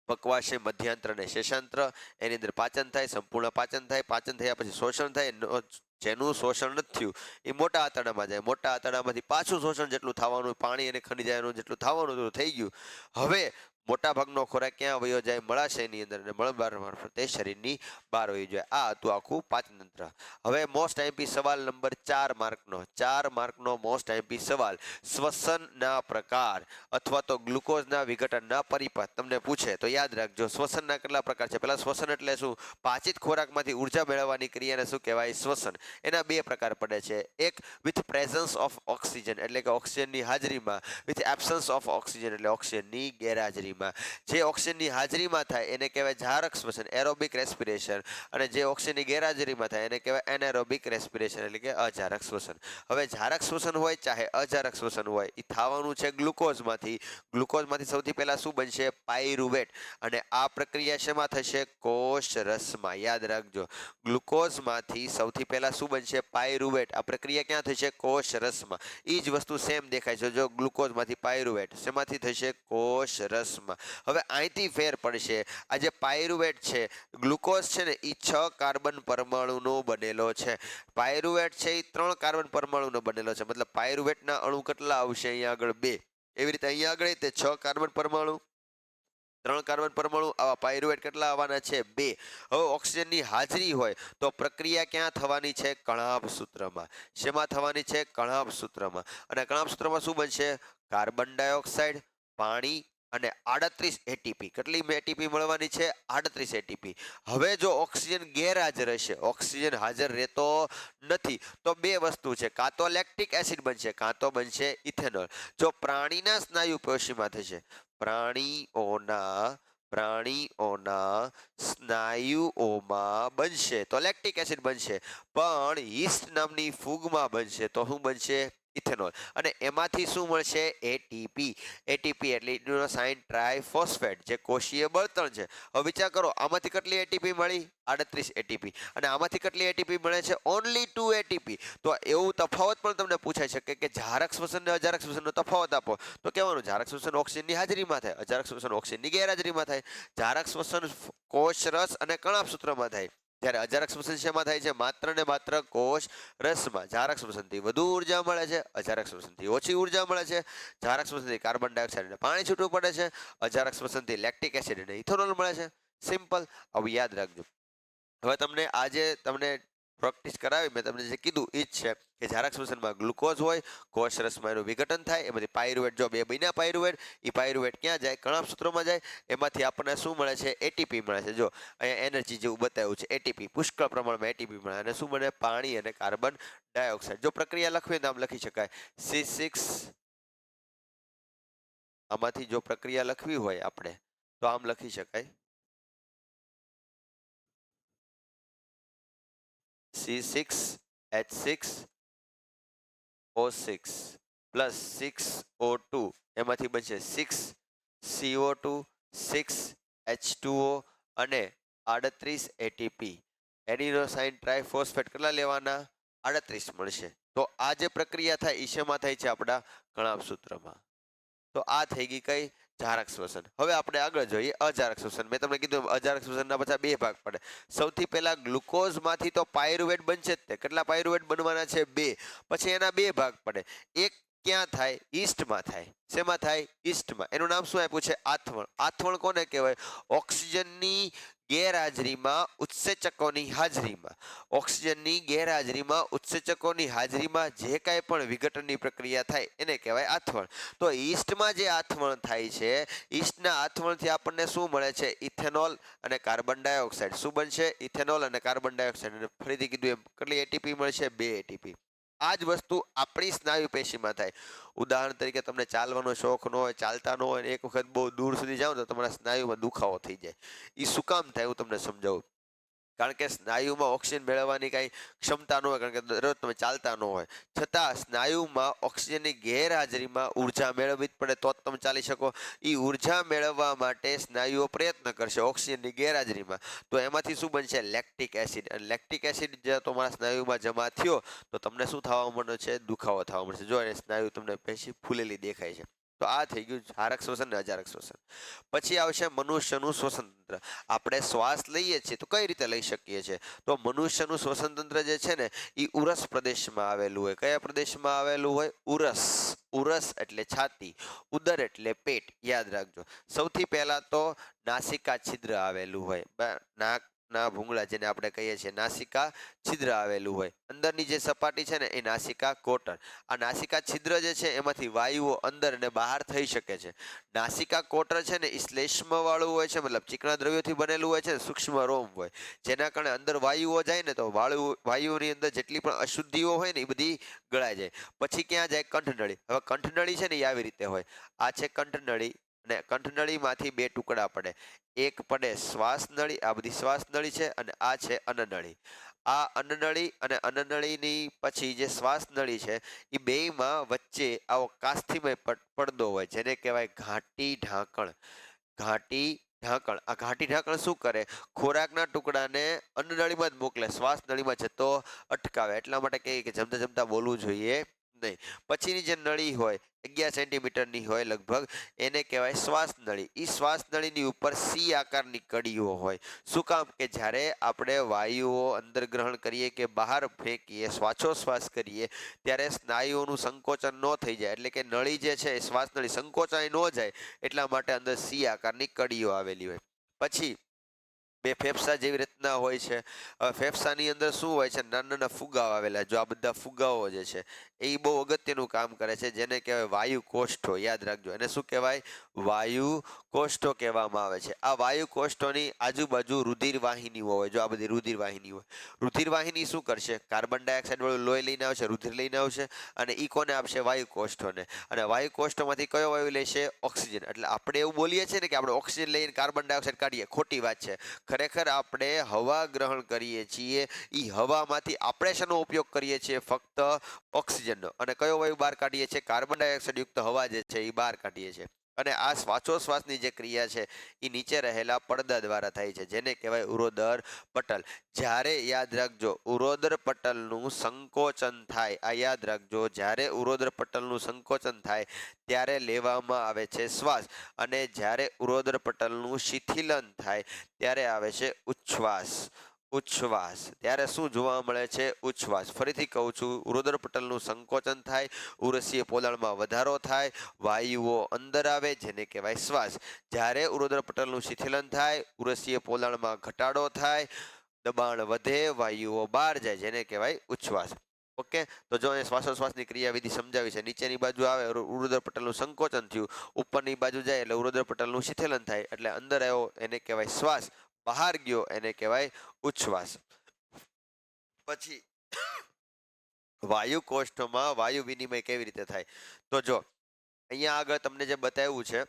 A: પક્વાશય, મધ્યાંત્ર અને શેષાંત્ર. એની અંદર પાચન થાય, સંપૂર્ણ પાચન થાય. પાચન થયા પછી શોષણ થાય. જેનું શોષણ નથી થયું એ મોટા આંતરડામાં જાય. મોટા આંતરડામાંથી પાછું શોષણ જેટલું થવાનું, પાણી અને ખનિજ આયનો જેટલું થવાનું હતું થઈ ગયું. હવે મોટા ભાગનો ખોરાક ક્યાં વયો જાય? મળાશયની અંદર અને મળદ્વાર મારફતે શરીરની બહાર વહી જાય. આ હતું આખું પાચનતંત્ર. હવે મોસ્ટ આઈએમપી સવાલ નંબર 4 માર્કનો. 4 માર્કનો મોસ્ટ આઈએમપી સવાલ. શ્વસનના પ્રકાર અથવા તો ગ્લુકોઝના વિઘટનના પરિપાટ તમને પૂછે તો યાદ રાખજો, શ્વસનના કેટલા પ્રકાર છે? પહેલા શ્વસન એટલે શું? પાચિત ખોરાકમાંથી ઉર્જા મેળવવાની ક્રિયાને શું કહેવાય? શ્વસન. એના 2 પ્રકાર પડે છે. એક વિથ પ્રેઝન્સ ઓફ ઓક્સિજન એટલે કે ઓક્સિજનની હાજરીમાં, વિથ એબ્સન્સ ઓફ ઓક્સિજન એટલે ઓક્સિજનની ગેરહાજરીમાં. ગેરહાજરીમાં. જે ઓક્સિજનની હાજરીમાં થાય એને કહેવાય જારક શ્વસન, એરોબિક રેસ્પિરેશન, અને જે ઓક્સિજનની ગેરહાજરીમાં થાય એને કહેવાય એનએરોબિક રેસ્પિરેશન એટલે કે અજારક શ્વસન. હવે જારક શ્વસન હોય ચાહે અજારક શ્વસન હોય, એ થવાનું છે ગ્લુકોઝમાંથી. ગ્લુકોઝમાંથી સૌથી પહેલા શું બનશે? પાયરુવેટ. અને આ પ્રક્રિયા શેમાં થશે? કોષ રસમાં. યાદ રાખજો, ગ્લુકોઝમાંથી સૌથી પહેલા શું બનશે? પાયરુવેટ. આ પ્રક્રિયા ક્યાં થશે? કોષ રસમાં. એ જ વસ્તુ સેમ દેખાય છે. જો ગ્લુકોઝમાંથી પાયરુવેટ શેમાંથી થશે? કોષ રસમાં. હવે અહીંથી ફેર પડશે. આ જે પાયરુવેટ છે, ગ્લુકોઝ છે ને, એ 6 કાર્બન પરમાણુનો બનેલો છે. પાયરુવેટ છે એ 3 કાર્બન પરમાણુનો બનેલો છે. મતલબ પાયરુવેટના અણુ કેટલા આવશે? અહીંયા આગળ 2. એવી રીતે અહીંયા આગળ તે 6 કાર્બન પરમાણુ, 3 કાર્બન પરમાણુ. આવા પાયરુવેટ કેટલા આવવાના છે? 2. હવે ઓક્સિજનની હાજરી હોય તો પ્રક્રિયા ક્યાં થવાની છે? કણાભ સૂત્રમાં. શેમાં થવાની છે? કણાભ સૂત્રમાં. અને કણાભ સૂત્રમાં શું બનશે? કાર્બન ડાયોક્સાઇડ, પાણી અને 38 એટીપી. કેટલી એટીપી મળવાની છે? 38 એટીપી. હવે જો ઓક્સિજન ગેરહાજર હશે, ઓક્સિજન હાજર રહેતો નથી, તો 2 વસ્તુ છે. કાં તો લેક્ટિક એસિડ બનશે, કાં તો બનશે ઇથેનોલ. જો પ્રાણીના સ્નાયુ પેશીમાં થશે, પ્રાણીઓના સ્નાયુઓમાં બનશે તો લેક્ટિક એસિડ બનશે. પણ યીસ્ટ નામની ફૂગમાં બનશે તો શું બનશે? ઇથેનોલ. અને એમાંથી શું મળશે? એટીપી. એટીપી એટલે એડિનોસાઇન ટ્રાઇફોસ્ફેટ, જે કોષીય બળતણ છે. હવે વિચાર કરો, આમાંથી કેટલી એટીપી મળી? 38 એટીપી. અને આમાંથી કેટલી એટીપી મળે છે? Only 2 ATP. તો એવું તફાવત પણ તમને પૂછાઈ શકે કે જારક શ્વસન અને અજારક શ્વસનનો તફાવત આપો. તો કહેવાનું જારક શ્વસન ઓક્સિજનની હાજરીમાં થાય, અજારક શ્વસન ઓક્સિજનની ગેરહાજરીમાં થાય. જારક શ્વસન કોષ રસ અને કણાભ સૂત્રમાં થાય. જ્યારે અજારક શ્વસન શેમાં થાય છે? માત્ર ને માત્ર કોષ રસમાં. જારક શ્વસનથી વધુ ઉર્જા મળે છે, અજારક શ્વસનથી ઓછી ઉર્જા મળે છે. જારક શ્વસનથી કાર્બન ડાયોક્સાઇડ અને પાણી છૂટું પડે છે, અજારક શ્વસનથી લેક્ટિક એસિડ અને ઇથેનોલ મળે છે. સિમ્પલ. આવું યાદ રાખજો. હવે તમને પ્રેક્ટિસ કરાવી, મેં તમને જે કીધું એ જ છે કે જારક શ્વસનમાં ગ્લુકોઝ હોય, કોષ રસમાં એનું વિઘટન થાય, એમાંથી પાયરુવેટ, જો 2 બન્યા પાયરુવેટ, એ પાયરુવેટ ક્યાં જાય? કણાભ સૂત્રમાં જાય. એમાંથી આપણને શું મળે છે? એટીપી મળે છે. જો અહીંયા એનર્જી જેવું બતાવ્યું છે, એટીપી, પુષ્કળ પ્રમાણમાં એટીપી મળે. અને શું બને? પાણી અને કાર્બન ડાયોક્સાઇડ. જો પ્રક્રિયા લખવી તો આમ લખી શકાય C6. આમાંથી જો પ્રક્રિયા લખવી હોય આપણે તો આમ લખી શકાય C6H6O6 પ્લસ 6O2. એમાંથી બનશે 6CO2, 6H2O અને 38 એટીપી. એડિનોસાઇન ટ્રાઇફોસ્ફેટ કેટલા લેવાના? 38 મળશે. તો આ જે પ્રક્રિયા થાય એ શેમાં થાય છે? આપણા કણાભ સૂત્રમાં. તો આ થઈ ગઈ કઈ? જારક શ્વસન. હવે આપણે આગળ જોઈએ અજારક શ્વસન. મેં તમને કીધું અજારક શ્વસનના પાછા 2 ભાગ પડે. સૌથી પહેલા ગ્લુકોઝમાંથી તો પાયરુવેટ બનશે જ તે. કેટલા પાયરુવેટ બનવાના છે? 2. પછી એના 2 ભાગ પડે. એક ક્યાં થાય? ઈસ્ટમાં થાય. શેમાં થાય? ઈસ્ટમાં. એનું નામ શું આપ્યું છે? આથવણ. આથવણ કોને કહેવાય? ઓક્સિજનની ગેરહાજરીમાં ઉત્સેચકોની હાજરીમાં. ઓક્સિજનની ગેરહાજરીમાં ઉત્સેચકોની હાજરીમાં જે કાંઈ પણ વિઘટનની પ્રક્રિયા થાય એને કહેવાય આથવણ. તો ઈસ્ટમાં જે આથવણ થાય છે, ઈસ્ટના આથવણથી આપણને શું મળે છે? ઇથેનોલ અને કાર્બન ડાયોક્સાઇડ. શું બનશે? ઇથેનોલ અને કાર્બન ડાયોક્સાઇડ. અને ફરીથી કીધું એમ કેટલી એટીપી મળશે? 2 એટીપી. આ જ વસ્તુ આપણી સ્નાયુ પેશીમાં થાય. ઉદાહરણ તરીકે તમને ચાલવાનો શોખ ન હોય, ચાલતા ન હોય, એક વખત બહુ દૂર સુધી જાઓ તો તમારા સ્નાયુમાં દુખાવો થઈ જાય. એ શું કામ થાય? હું તમને સમજાવું. કારણ કે સ્નાયુમાં ઓક્સિજન મેળવવાની કાંઈ ક્ષમતા ન હોય, કારણ કે દરરોજ તમે ચાલતા ન હોય. છતાં સ્નાયુમાં ઓક્સિજનની ગેરહાજરીમાં ઉર્જા મેળવવી જ પડે તો જ તમે ચાલી શકો. એ ઉર્જા મેળવવા માટે સ્નાયુઓ પ્રયત્ન કરશે ઓક્સિજનની ગેરહાજરીમાં. તો એમાંથી શું બનશે? Lactic acid. અને લેક્ટિક એસિડ જે તમારા સ્નાયુમાં જમા થયો તો તમને શું થવા માંડે છે? દુખાવો થવા મળશે. જો એને સ્નાયુ તમને પેશી ફૂલેલી દેખાય છે. તો આ થઈ ગયું જારક શ્વસન અને અજારક શ્વસન. પછી આવશે મનુષ્યનું શ્વસન તંત્ર. આપણે શ્વાસ લઈએ છીએ તો કઈ રીતે લઈ શકીએ છીએ? તો મનુષ્યનું શ્વસન તંત્ર જે છે ને, એ ઉરસ પ્રદેશમાં આવેલું હોય. કયા પ્રદેશમાં આવેલું હોય? ઉરસ. ઉરસ એટલે છાતી, ઉદર એટલે પેટ. યાદ રાખજો. સૌથી પહેલા તો નાસિકા છિદ્ર આવેલું હોય. નાકના ભૂંગળા, જેને આપણે કહીએ છીએ નાસિકા છિદ્ર આવેલું હોય. અંદરની જે સપાટી છે ને એ નાસિકા કોટર. આ નાસિકા છિદ્ર જે છે એમાંથી વાયુઓ અંદર અને બહાર થઈ શકે છે. નાસિકા કોટર છે ને એ શ્લેષ્મ વાળું હોય છે, મતલબ ચીકણા દ્રવ્યોથી બનેલું હોય છે, સૂક્ષ્મ રોમ હોય, જેના કારણે અંદર વાયુઓ જાય ને તો વાયુઓની અંદર જેટલી પણ અશુદ્ધિઓ હોય ને એ બધી ગળાઈ જાય. પછી ક્યાં જાય? કંઠનળી. હવે કંઠનળી છે ને એ આવી રીતે હોય. આ છે કંઠનળી અને કંઠનળીમાંથી બે ટુકડા પડે. એક પડે શ્વાસ નળી, આ બધી શ્વાસ નળી છે, અને આ છે અન્નનળી. આ અન્નનળી અને અન્નનળીની પછી જે શ્વાસ નળી છે એ બેયમાં વચ્ચે આવો કાસ્થિમય પડદો હોય જેને કહેવાય ઘાટી ઢાંકણ. ઘાટી ઢાંકણ. આ ઘાટી ઢાંકણ શું કરે? ખોરાકના ટુકડાને અન્નનળીમાં જ મોકલે, શ્વાસ નળીમાં જતો અટકાવે. એટલા માટે કહે કે જમતા જમતા બોલવું જોઈએ નહીં. પછીની જે નળી હોય 11 સેન્ટીમીટરની હોય લગભગ, એને કહેવાય શ્વાસ નળી. એ શ્વાસ નળીની ઉપર સી આકારની કડીઓ હોય. શું કામ? કે જ્યારે આપણે વાયુઓ અંદર ગ્રહણ કરીએ કે બહાર ફેંકીએ, શ્વાસોશ્વાસ કરીએ, ત્યારે સ્નાયુઓનું સંકોચન ન થઈ જાય, એટલે કે નળી જે છે એ શ્વાસ નળી સંકોચાઈ ન જાય, એટલા માટે અંદર સી આકારની કડીઓ આવેલી હોય. પછી બે ફેફસા જેવી રીતના હોય છે. ફેફસાની અંદર શું હોય છે? નાના નાના ફુગાઓ આવેલા. જો આ બધા ફુગાઓ જે છે એ બહુ અગત્યનું કામ કરે છે, જેને કહેવાય વાયુ કોષ્ઠો. યાદ રાખજો, એને શું કહેવાય? વાયુ કોષ્ઠો કહેવામાં આવે છે. આ વાયુ કોષ્ઠોની આજુબાજુ રુધિર વાહિનીઓ હોય. જો આ બધી રુધિર વાહિની હોય. રુધિર વાહિની શું કરશે? કાર્બન ડાયોક્સાઇડ વાળું લોહી લઈને આવશે, રુધિર લઈને આવશે, અને ઈ કોને આપશે? વાયુ કોષ્ઠોને. અને વાયુ કોષ્ઠોમાંથી કયો વાયુ લેશે? ઓક્સિજન. એટલે આપણે એવું બોલીએ છીએ ને કે આપણે ઓક્સિજન લઈને કાર્બન ડાયોક્સાઇડ કાઢીએ, ખોટી વાત છે. ખરેખર આપણે હવા ગ્રહણ કરીએ છીએ, એ હવામાંથી આપણે શેનો ઉપયોગ કરીએ છીએ? ફક્ત ઓક્સિજનનો. અને કયો વાયુ બહાર કાઢીએ છીએ? કાર્બન ડાયોક્સાઇડ યુક્ત હવા જે છે એ બહાર કાઢીએ છીએ. અને આ શ્વાસોશ્વાસની જે ક્રિયા છે એ નીચે રહેલા પડદા દ્વારા થાય છે, જેને કહેવાય ઉરોદર પટલ. જ્યારે યાદ રાખજો, ઉરોદર પટલનું સંકોચન થાય, આ યાદ રાખજો, જ્યારે ઉરોદર પટલનું સંકોચન થાય ત્યારે લેવામાં આવે છે શ્વાસ, અને જ્યારે ઉરોદર પટલનું શિથિલન થાય ત્યારે આવે છે ઉચ્છ્વાસ. ઉચ્છ્વાસ. ત્યારે શું જોવા મળે છે? ઉચ્છ્વાસ. ફરીથી કહું છું, ઉરોદર પટલનું સંકોચન થાય, ઉરસીય પોલાણમાં વધારો થાય, વાયુઓ અંદર આવે, જેને કહેવાય શ્વાસ. જ્યારે ઉરોદર પટલનું શિથિલન થાય, ઉરસીય પોલાણમાં ઘટાડો થાય, દબાણ વધે, વાયુઓ બહાર જાય, જેને કહેવાય ઉચ્છ્વાસ. ઓકે, તો જો અહીંયા શ્વાસોશ્વાસની ક્રિયાવિધિ સમજાવી છે. નીચેની બાજુ આવે ઉરોદર પટલનું સંકોચન થયું, ઉપરની બાજુ જાય એટલે ઉરોદર પટલનું શિથિલન થાય, એટલે અંદર આવ્યો એને કહેવાય શ્વાસ, બહાર ગયો એને કહેવાય ઉચ્છ્વાસ. પછી વાયુ કોષ્ઠમાં વાયુ વિનિમય કેવી રીતે થાય? તો જો અહીંયા આગળ તમને જે બતાવ્યું છે,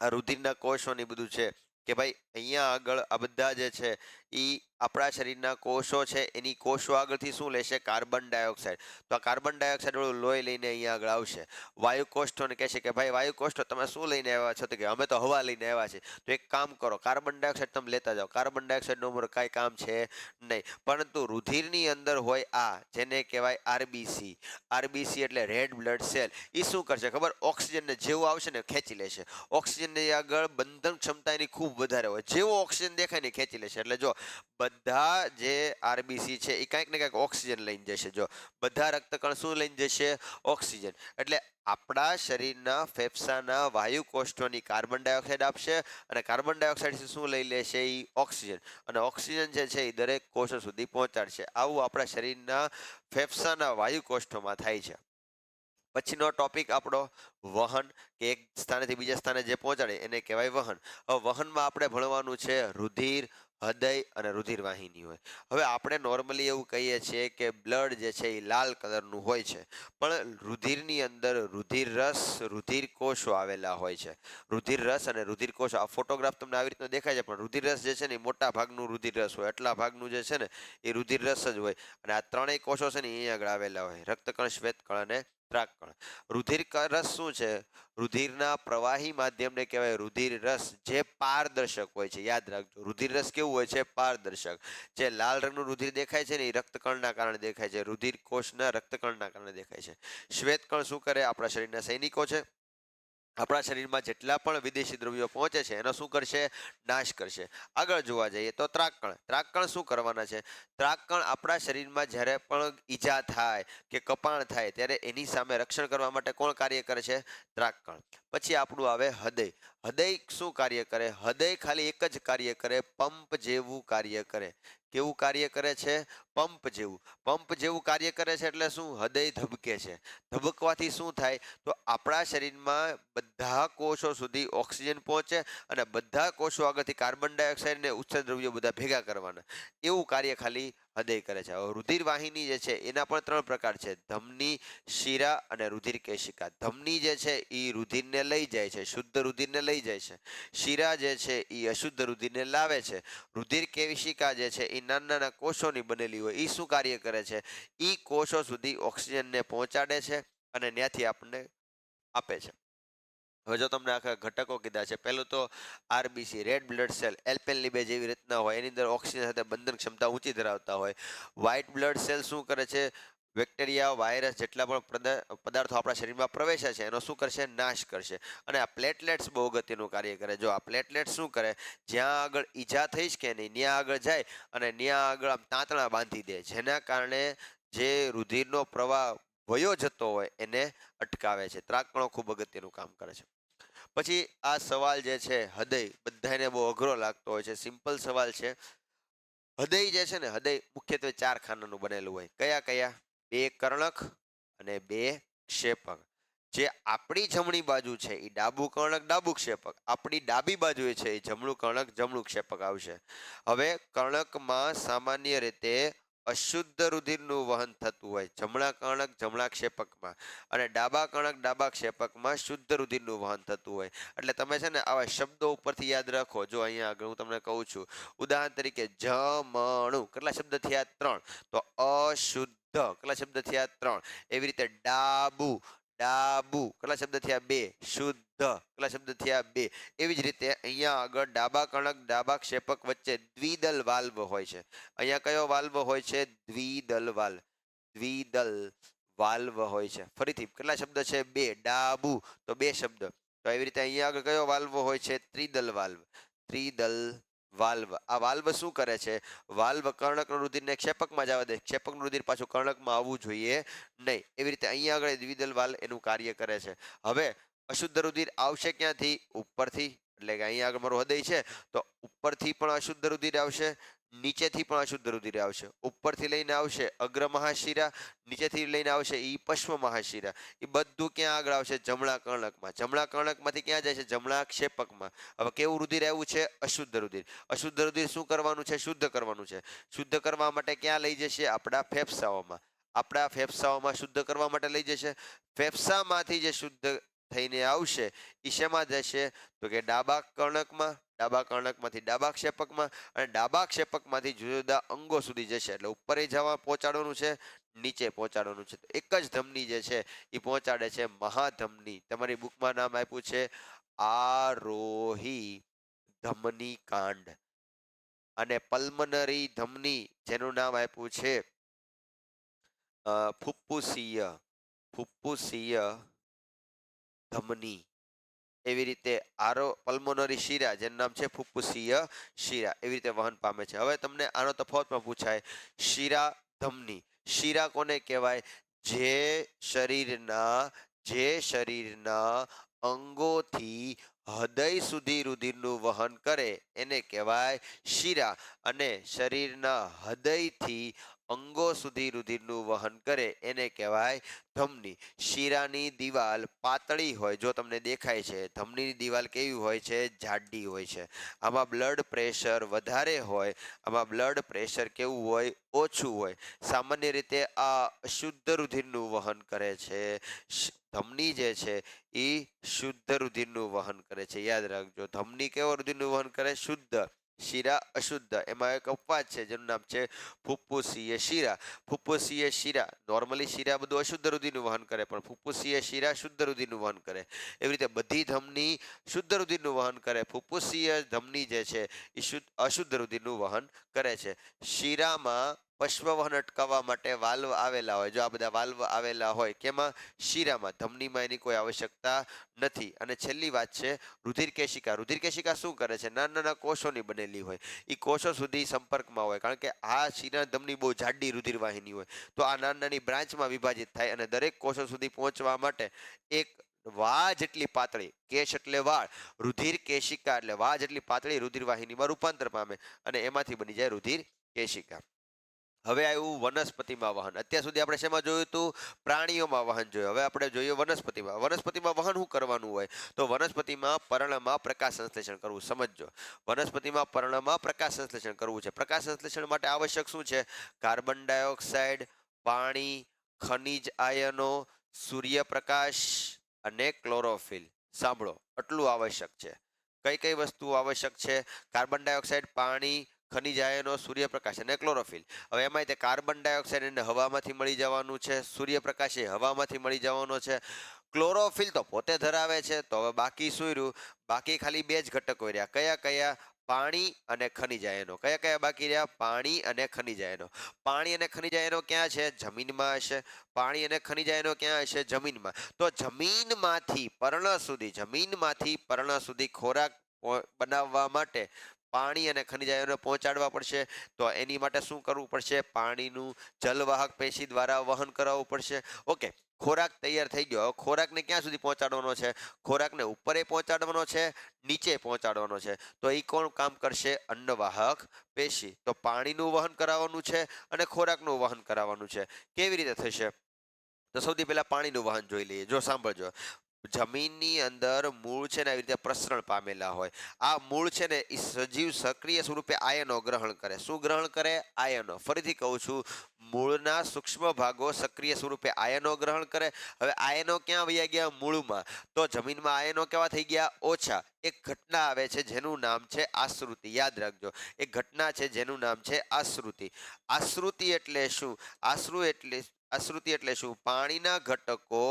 A: આ રુધિરના કોષો ને બધું છે, કે ભાઈ અહીંયા આગળ આ બધા જે છે એ આપણા શરીરના કોષો છે, એની કોષો આગળથી શું લેશે? Carbon dioxide. તો આ કાર્બન ડાયોક્સાઇડ વાળું લોહી લઈને અહીંયા આગળ આવશે. વાયુ કોષ્ઠોને કહેશે કે ભાઈ વાયુ કોષ્ઠો તમે શું લઈને આવ્યા છો? તો કે અમે તો હવા લઈને આવ્યા છીએ. તો એક કામ કરો, કાર્બન ડાયોક્સાઇડ તમે લેતા જાઓ. કાર્બન ડાયોક્સાઇડનું અમારું કાંઈ કામ છે નહીં, પરંતુ રુધિરની અંદર હોય આ, જેને કહેવાય આરબીસી. આરબીસી એટલે રેડ બ્લડ સેલ. એ શું કરશે ખબર? ઓક્સિજનને જેવું આવશે ને ખેંચી લેશે. ઓક્સિજનની આગળ બંધન ક્ષમતા એની ખૂબ વધારે હોય. જેવો ઓક્સિજન દેખાય ને ખેંચી લેશે. એટલે જો બધા જે આરબીસી છે એ કાંઈક ને કાંઈક ઓક્સિજન લઈને જશે. જો બધા રક્તકણ શું લઈને જશે? ઓક્સિજન. એટલે આપણા શરીરના ફેફસાના વાયુ કોષ્ઠોની કાર્બન ડાયોક્સાઇડ આપશે, અને કાર્બન ડાયોક્સાઇડ શું લઈ લેશે? એ ઓક્સિજન. અને ઓક્સિજન જે છે એ દરેક કોષો સુધી પહોંચાડશે. આવું આપણા શરીરના ફેફસાના વાયુ કોષ્ઠોમાં થાય છે. પછીનો ટોપિક આપણો વહન, કે એક સ્થાનેથી બીજા સ્થાને જે પહોંચાડે એને કહેવાય વહન. હવે વહનમાં આપણે ભણવાનું છે રુધિર, હૃદય અને રુધિર વાહિની હોય. હવે આપણે નોર્મલી એવું કહીએ છીએ કે બ્લડ જે છે એ લાલ કલરનું હોય છે, પણ રુધિરની અંદર રુધિર રસ, રુધિર કોષો આવેલા હોય છે. રુધિર રસ અને રુધિર કોષો, આ ફોટોગ્રાફ તમને આવી રીતના દેખાય છે, પણ રુધિર રસ જે છે ને એ મોટા ભાગનું રુધિર રસ હોય, આટલા ભાગનું જે છે ને એ રુધિર રસ જ હોય. અને આ ત્રણેય કોષો છે ને અહીંયા આગળ આવેલા હોય, રક્તકણ, શ્વેતકણ અને ત્રાકકણ. રુધિર રસ શું છે? રુધિરના પ્રવાહી માધ્યમને કહેવાય રુધિર રસ, જે પારદર્શક હોય છે. યાદ રાખજો, રુધિર રસ કેવું હોય છે? પારદર્શક. જે લાલ રંગનું રુધિર દેખાય છે ને એ રક્તકણના કારણે દેખાય છે, રુધિર કોષના રક્તકણના કારણે દેખાય છે. શ્વેતકણ શું કરે? આપણા શરીરના સૈનિકો છે. આપણા શરીરમાં જેટલા પણ વિદેશી દ્રવ્યો પહોંચે છે એનો શું કરશે? નાશ કરશે. આગળ જોવા જઈએ તો ત્રાકકણ. ત્રાકકણ શું કરવાના છે? ત્રાકકણ આપણા શરીરમાં જ્યારે પણ ઈજા થાય કે કપાણ થાય ત્યારે એની સામે રક્ષણ કરવા માટે કોણ કાર્ય કરે છે? ત્રાકકણ. પછી આપણું આવે હૃદય. હૃદય શું કાર્ય કરે? હૃદય ખાલી એક જ કાર્ય કરે, પંપ જેવું કાર્ય કરે. કેવું કાર્ય કરે છે? પંપ જેવું કાર્ય કરે છે. એટલે શું? હૃદય ધબકે છે. ધબકવાથી શું થાય? તો આપણા શરીરમાં બધા કોષો સુધી ઓક્સિજન પહોંચે અને બધા કોષો આગળથી કાર્બન ડાયોક્સાઇડ ને ઉત્સર્જક દ્રવ્યો બધા ભેગા કરવાના, એવું કાર્ય ખાલી હૃદય કરે છે. હવે રુધિર વાહિની જે છે એના પણ 3 પ્રકાર છે: ધમની, શિરા અને રુધિર કેશિકા. ધમની જે છે એ રુધિરને લઈ જાય છે, શુદ્ધ રુધિરને લઈ જાય છે. શિરા જે છે એ અશુદ્ધ રુધિરને લાવે છે. રુધિર કેશિકા જે છે એ નાના નાના કોષોની બનેલી હોય. એ શું કાર્ય કરે છે? એ કોષો સુધી ઓક્સિજનને પહોંચાડે છે અને ત્યાંથી આપણને આપે છે. હવે જો તમને આખા ઘટકો કીધા છે, પહેલું તો RBC, red blood cell, Alpenliebe જેવી રીતના હોય, એની અંદર ઓક્સિજન સાથે બંધન ક્ષમતા ઊંચી ધરાવતા હોય. વ્હાઇટ બ્લડ સેલ શું કરે છે? બેક્ટેરિયા, વાયરસ જેટલા પણ પદાર્થો આપણા શરીરમાં પ્રવેશે છે એનો શું કરશે? નાશ કરશે. અને આ પ્લેટલેટ્સ બહુ અગત્યનું કાર્ય કરે. જો આ પ્લેટલેટ્સ શું કરે? જ્યાં આગળ ઈજા થઈ છે કે નહીં ત્યાં આગળ જાય અને ત્યાં આગળ આમ તાંતણા બાંધી દે, જેના કારણે જે રુધિરનો પ્રવાહ વયો જતો હોય એને અટકાવે છે. ત્રાકણો ખૂબ અગત્યનું કામ કરે છે. પછી આ સવાલ જે છે હૃદય, બધાને બહુ અઘરો લાગતો હોય છે. સિમ્પલ સવાલ છે. હૃદય જે છે ને, હૃદય મુખ્યત્વે 4 ખાનાનું બનેલું હોય. કયા કયા? 2 કર્ણક અને 2 ક્ષેપક. જે આપણી જમણી બાજુ છે એ ડાબું કર્ણક, ડાબું ક્ષેપક. આપણી ડાબી બાજુ છે એ જમણું કર્ણક, જમણું ક્ષેપક આવશે. હવે કર્ણકમાં સામાન્ય રીતે અશુદ્ધ રુધિરનું વહન થતું હોય, જમણા કર્ણક, જમણા ક્ષેપકમાં, અને ડાબા કર્ણક, ડાબા ક્ષેપકમાં શુદ્ધ રુધિરનું વહન થતું હોય. એટલે તમે છે ને આવા શબ્દો ઉપરથી યાદ રાખો. જો અહીંયા આગળ હું તમને કહું છું, ઉદાહરણ તરીકે જમણું, કેટલા શબ્દ થયા? 3. તો અશુદ્ધ, કેટલા શબ્દ થયા? 3. એવી રીતે ડાબું, ડાબું, કેટલા શબ્દ થયા? 2. શુદ્ધ, કેટલા શબ્દ થયા? 2. એવી જ રીતે અહીંયા આગળ ડાબા કર્ણક, ડાબા ક્ષેપક વચ્ચે દ્વિદલ વાલ્વ હોય છે. અહીંયા કયો વાલ્વ હોય છે? દ્વિદલ વાલ્વ. દ્વિદલ વાલ્વ હોય છે. ફરીથી કેટલા શબ્દ છે? 2. ડાબું તો 2 શબ્દ. તો એવી રીતે અહીંયા આગળ કયો વાલ્વ હોય છે? ત્રિદલ વાલ્વ. ત્રિદલ વાલ્વ. આ વાલ્વ શું કરે છે? વાલ્વ કર્ણકનું રુધિરને ક્ષેપકમાં જવા દે, ક્ષેપકનું રુધિર પાછું કર્ણકમાં આવવું જોઈએ નહીં. એવી રીતે અહીંયા આગળ દ્વિદલ વાલ્વ એનું કાર્ય કરે છે. હવે અશુદ્ધ રુધિર આવશે ક્યાંથી? ઉપરથી. એટલે કે અહીંયા આગળ મારું હૃદય છે તો ઉપરથી પણ અશુદ્ધ રુધિર આવશે, નીચેથી પણ અશુદ્ધ રુધિર આવશે. ઉપરથી લઈને આવશે અગ્ર મહાશિરા, નીચેથી લઈને આવશે ઈ પશ્વ મહાશિરા. એ બધું ક્યાં આગળ આવશે? જમણા કર્ણકમાં. જમણા કર્ણકમાંથી ક્યાં જાય છે? જમણા ક્ષેપકમાં. હવે કેવું રુધિર આવ્યું છે? અશુદ્ધ રુધિર. અશુદ્ધ રુધિર શું કરવાનું છે? શુદ્ધ કરવાનું છે. શુદ્ધ કરવા માટે ક્યાં લઈ જશે? આપણા ફેફસાઓમાં. આપણા ફેફસાઓમાં શુદ્ધ કરવા માટે લઈ જશે. ફેફસામાંથી જે શુદ્ધ થઈને આવશે એ શેમાં જશે? તો કે ડાબા કર્ણકમાં, ડાબા કર્ણકમાંથી ડાબા ક્ષેપકમાં, અને ડાબા ક્ષેપકમાંથી જુદા જુદા અંગો સુધી જશે. એટલે ઉપર જવા પહોંચાડવાનું છે, નીચે પહોંચાડવાનું છે. એક જ ધમની જે છે એ પહોંચાડે છે મહાધમની. તમારી બુકમાં નામ આપ્યું છે આરોહી ધમની કાંડ. અને પલ્મનરી ધમની જેનું નામ આપ્યું છે ફુફ્ફુસીય, ફુફ્ફુસીય ધમની. એવી રીતે પલ્મોનરી શિરા જેનું નામ છે ફુફ્ફુસીય શિરા, એવી રીતે વહન પામે છે. હવે તમને આનો તફાવતમાં પૂછાય, શિરા, ધમની. શિરા કોને કહેવાય? જે શરીરના અંગોથી હૃદય સુધી રુધિરનું વહન કરે એને કહેવાય શિરા. અને શરીરના હૃદયથી અંગો સુધી રુધિરનું વહન કરે એને કહેવાય ધમની. શિરાની દિવાલ પાતળી હોય, જો તમને દેખાય છે. ધમનીની દિવાલ કેવી હોય છે? જાડી હોય છે. આમાં બ્લડ પ્રેશર વધારે હોય, આમાં બ્લડ પ્રેશર કેવું હોય? ઓછું હોય. સામાન્ય રીતે આ અશુદ્ધ રુધિરનું વહન કરે છે. ધમની જે છે એ શુદ્ધ રુધિરનું વહન કરે છે. યાદ રાખજો, ધમની કેવો રુધિરનું વહન કરે? શુદ્ધ. શિરા અશુદ્ધ. એમાં એક અપવાદ છે જેનું નામ છે ફુફ્ફુસીય શિરા. ફુફ્ફુસીય શિરા, નોર્મલી શિરા બધું અશુદ્ધ રુધિરનું વહન કરે, પણ ફુફ્ફુસીય શિરા શુદ્ધ રુધિરનું વહન કરે. એવી રીતે બધી ધમની શુદ્ધ રુધિરનું વહન કરે. ફુફ્ફુસીય ધમની જે છે એ અશુદ્ધ રુધિરનું વહન કરે છે. શિરામાં પશ્વવહન અટકાવવા માટે વાલ્વ આવેલા હોય. જો આ બધા વાલ્વ આવેલા હોય કેમાં? શિરામાં. ધમનીમાં એની કોઈ આવશ્યકતા નથી. અને છેલ્લી વાત છે રુધિર કેશિકા. રુધિર કેશિકા શું કરે છે? નાના નાના કોષોની બનેલી હોય. એ કોષો સુધી સંપર્કમાં હોય, કારણ કે આ શિરા ધમની બહુ જાડી રુધિર વાહિની હોય. તો આ નાની નાની બ્રાન્ચમાં વિભાજિત થાય અને દરેક કોષો સુધી પહોંચવા માટે એક વાળ જેટલી પાતળી, કેશ એટલે વાળ, રુધિર કેશિકા એટલે વાળ જેટલી પાતળી રુધિર વાહિનીમાં રૂપાંતર પામે અને એમાંથી બની જાય રુધિર કેશિકા. હવે આવ્યું વનસ્પતિમાં વહન. અત્યાર સુધી આપણે શેમાં જોયું હતું? પ્રાણીઓમાં વહન જોયું. હવે આપણે જોઈએ વનસ્પતિમાં. વનસ્પતિમાં વહન શું કરવાનું હોય? તો વનસ્પતિમાં પર્ણમાં પ્રકાશ સંશ્લેષણ કરવું. સમજો, વનસ્પતિમાં પર્ણમાં પ્રકાશ સંશ્લેષણ કરવું છે. પ્રકાશ સંશ્લેષણ માટે આવશ્યક શું છે? કાર્બન ડાયોક્સાઇડ, પાણી, ખનિજ આયનો, સૂર્યપ્રકાશ અને ક્લોરોફિલ. સાંભળો, આટલું આવશ્યક છે. કઈ કઈ વસ્તુ આવશ્યક છે? કાર્બન ડાયોક્સાઇડ, પાણી, ખનિજ આયનો, સૂર્યપ્રકાશ અને ક્લોરોફિલ. હવે એમાં તે કાર્બન ડાયોક્સાઇડ એને હવામાંથી મળી જવાનું છે, સૂર્યપ્રકાશ એ હવામાંથી મળી જવાનો છે, ક્લોરોફિલ તો પોતે ધરાવે છે. તો હવે બાકી શું રહ્યું? બાકી ખાલી બે જ ઘટકો રહ્યા. કયા કયા? પાણી અને ખનિજ આયનો. કયા કયા બાકી રહ્યા? પાણી અને ખનિજ આયનો. પાણી અને ખનિજ આયનો ક્યાં છે? જમીનમાં હશે. પાણી અને ખનિજ આયનો ક્યાં હશે? જમીનમાં. તો જમીનમાંથી પર્ણ સુધી ખોરાક બનાવવા માટે પાણી અને ખનિજ આયનો પહોંચાડવા પડશે. તો એની માટે શું કરવું પડશે? પાણીનું જલવાહક પેશી દ્વારા વહન કરાવવું પડશે. ઓકે, ખોરાક તૈયાર થઈ ગયો. હવે ખોરાકને ક્યાં સુધી પહોંચાડવાનો છે? ખોરાકને ઉપરે પહોંચાડવાનો છે, નીચે પહોંચાડવાનો છે. તો એ કોણ કામ કરશે? અન્નવાહક પેશી. તો પાણીનું વહન કરાવવાનું છે અને ખોરાકનું વહન કરાવવાનું છે. કેવી રીતે થશે? તો સૌથી પહેલા પાણીનું વહન જોઈ લઈએ. જો સાંભળજો, જમીનની અંદર મૂળ છે ને આવી રીતે પ્રસરણ પામેલા હોય. આ મૂળ છે ને એ સજીવ સક્રિય સ્વરૂપે આયનો ગ્રહણ કરે. શું ગ્રહણ કરે? આયનો. ફરીથી કહું છું, મૂળના સૂક્ષ્મ ભાગો સક્રિય સ્વરૂપે આયનો ગ્રહણ કરે. હવે આયનો ક્યાં વયા ગયા? મૂળમાં. તો જમીનમાં આયનો કેવા થઈ ગયા? ઓછા. એક ઘટના આવે છે જેનું નામ છે આશ્રુતિ. યાદ રાખજો, એક ઘટના છે જેનું નામ છે આશ્રુતિ. આશ્રુતિ એટલે શું? આશ્રુતિ એટલે શું? પાણીના ઘટકો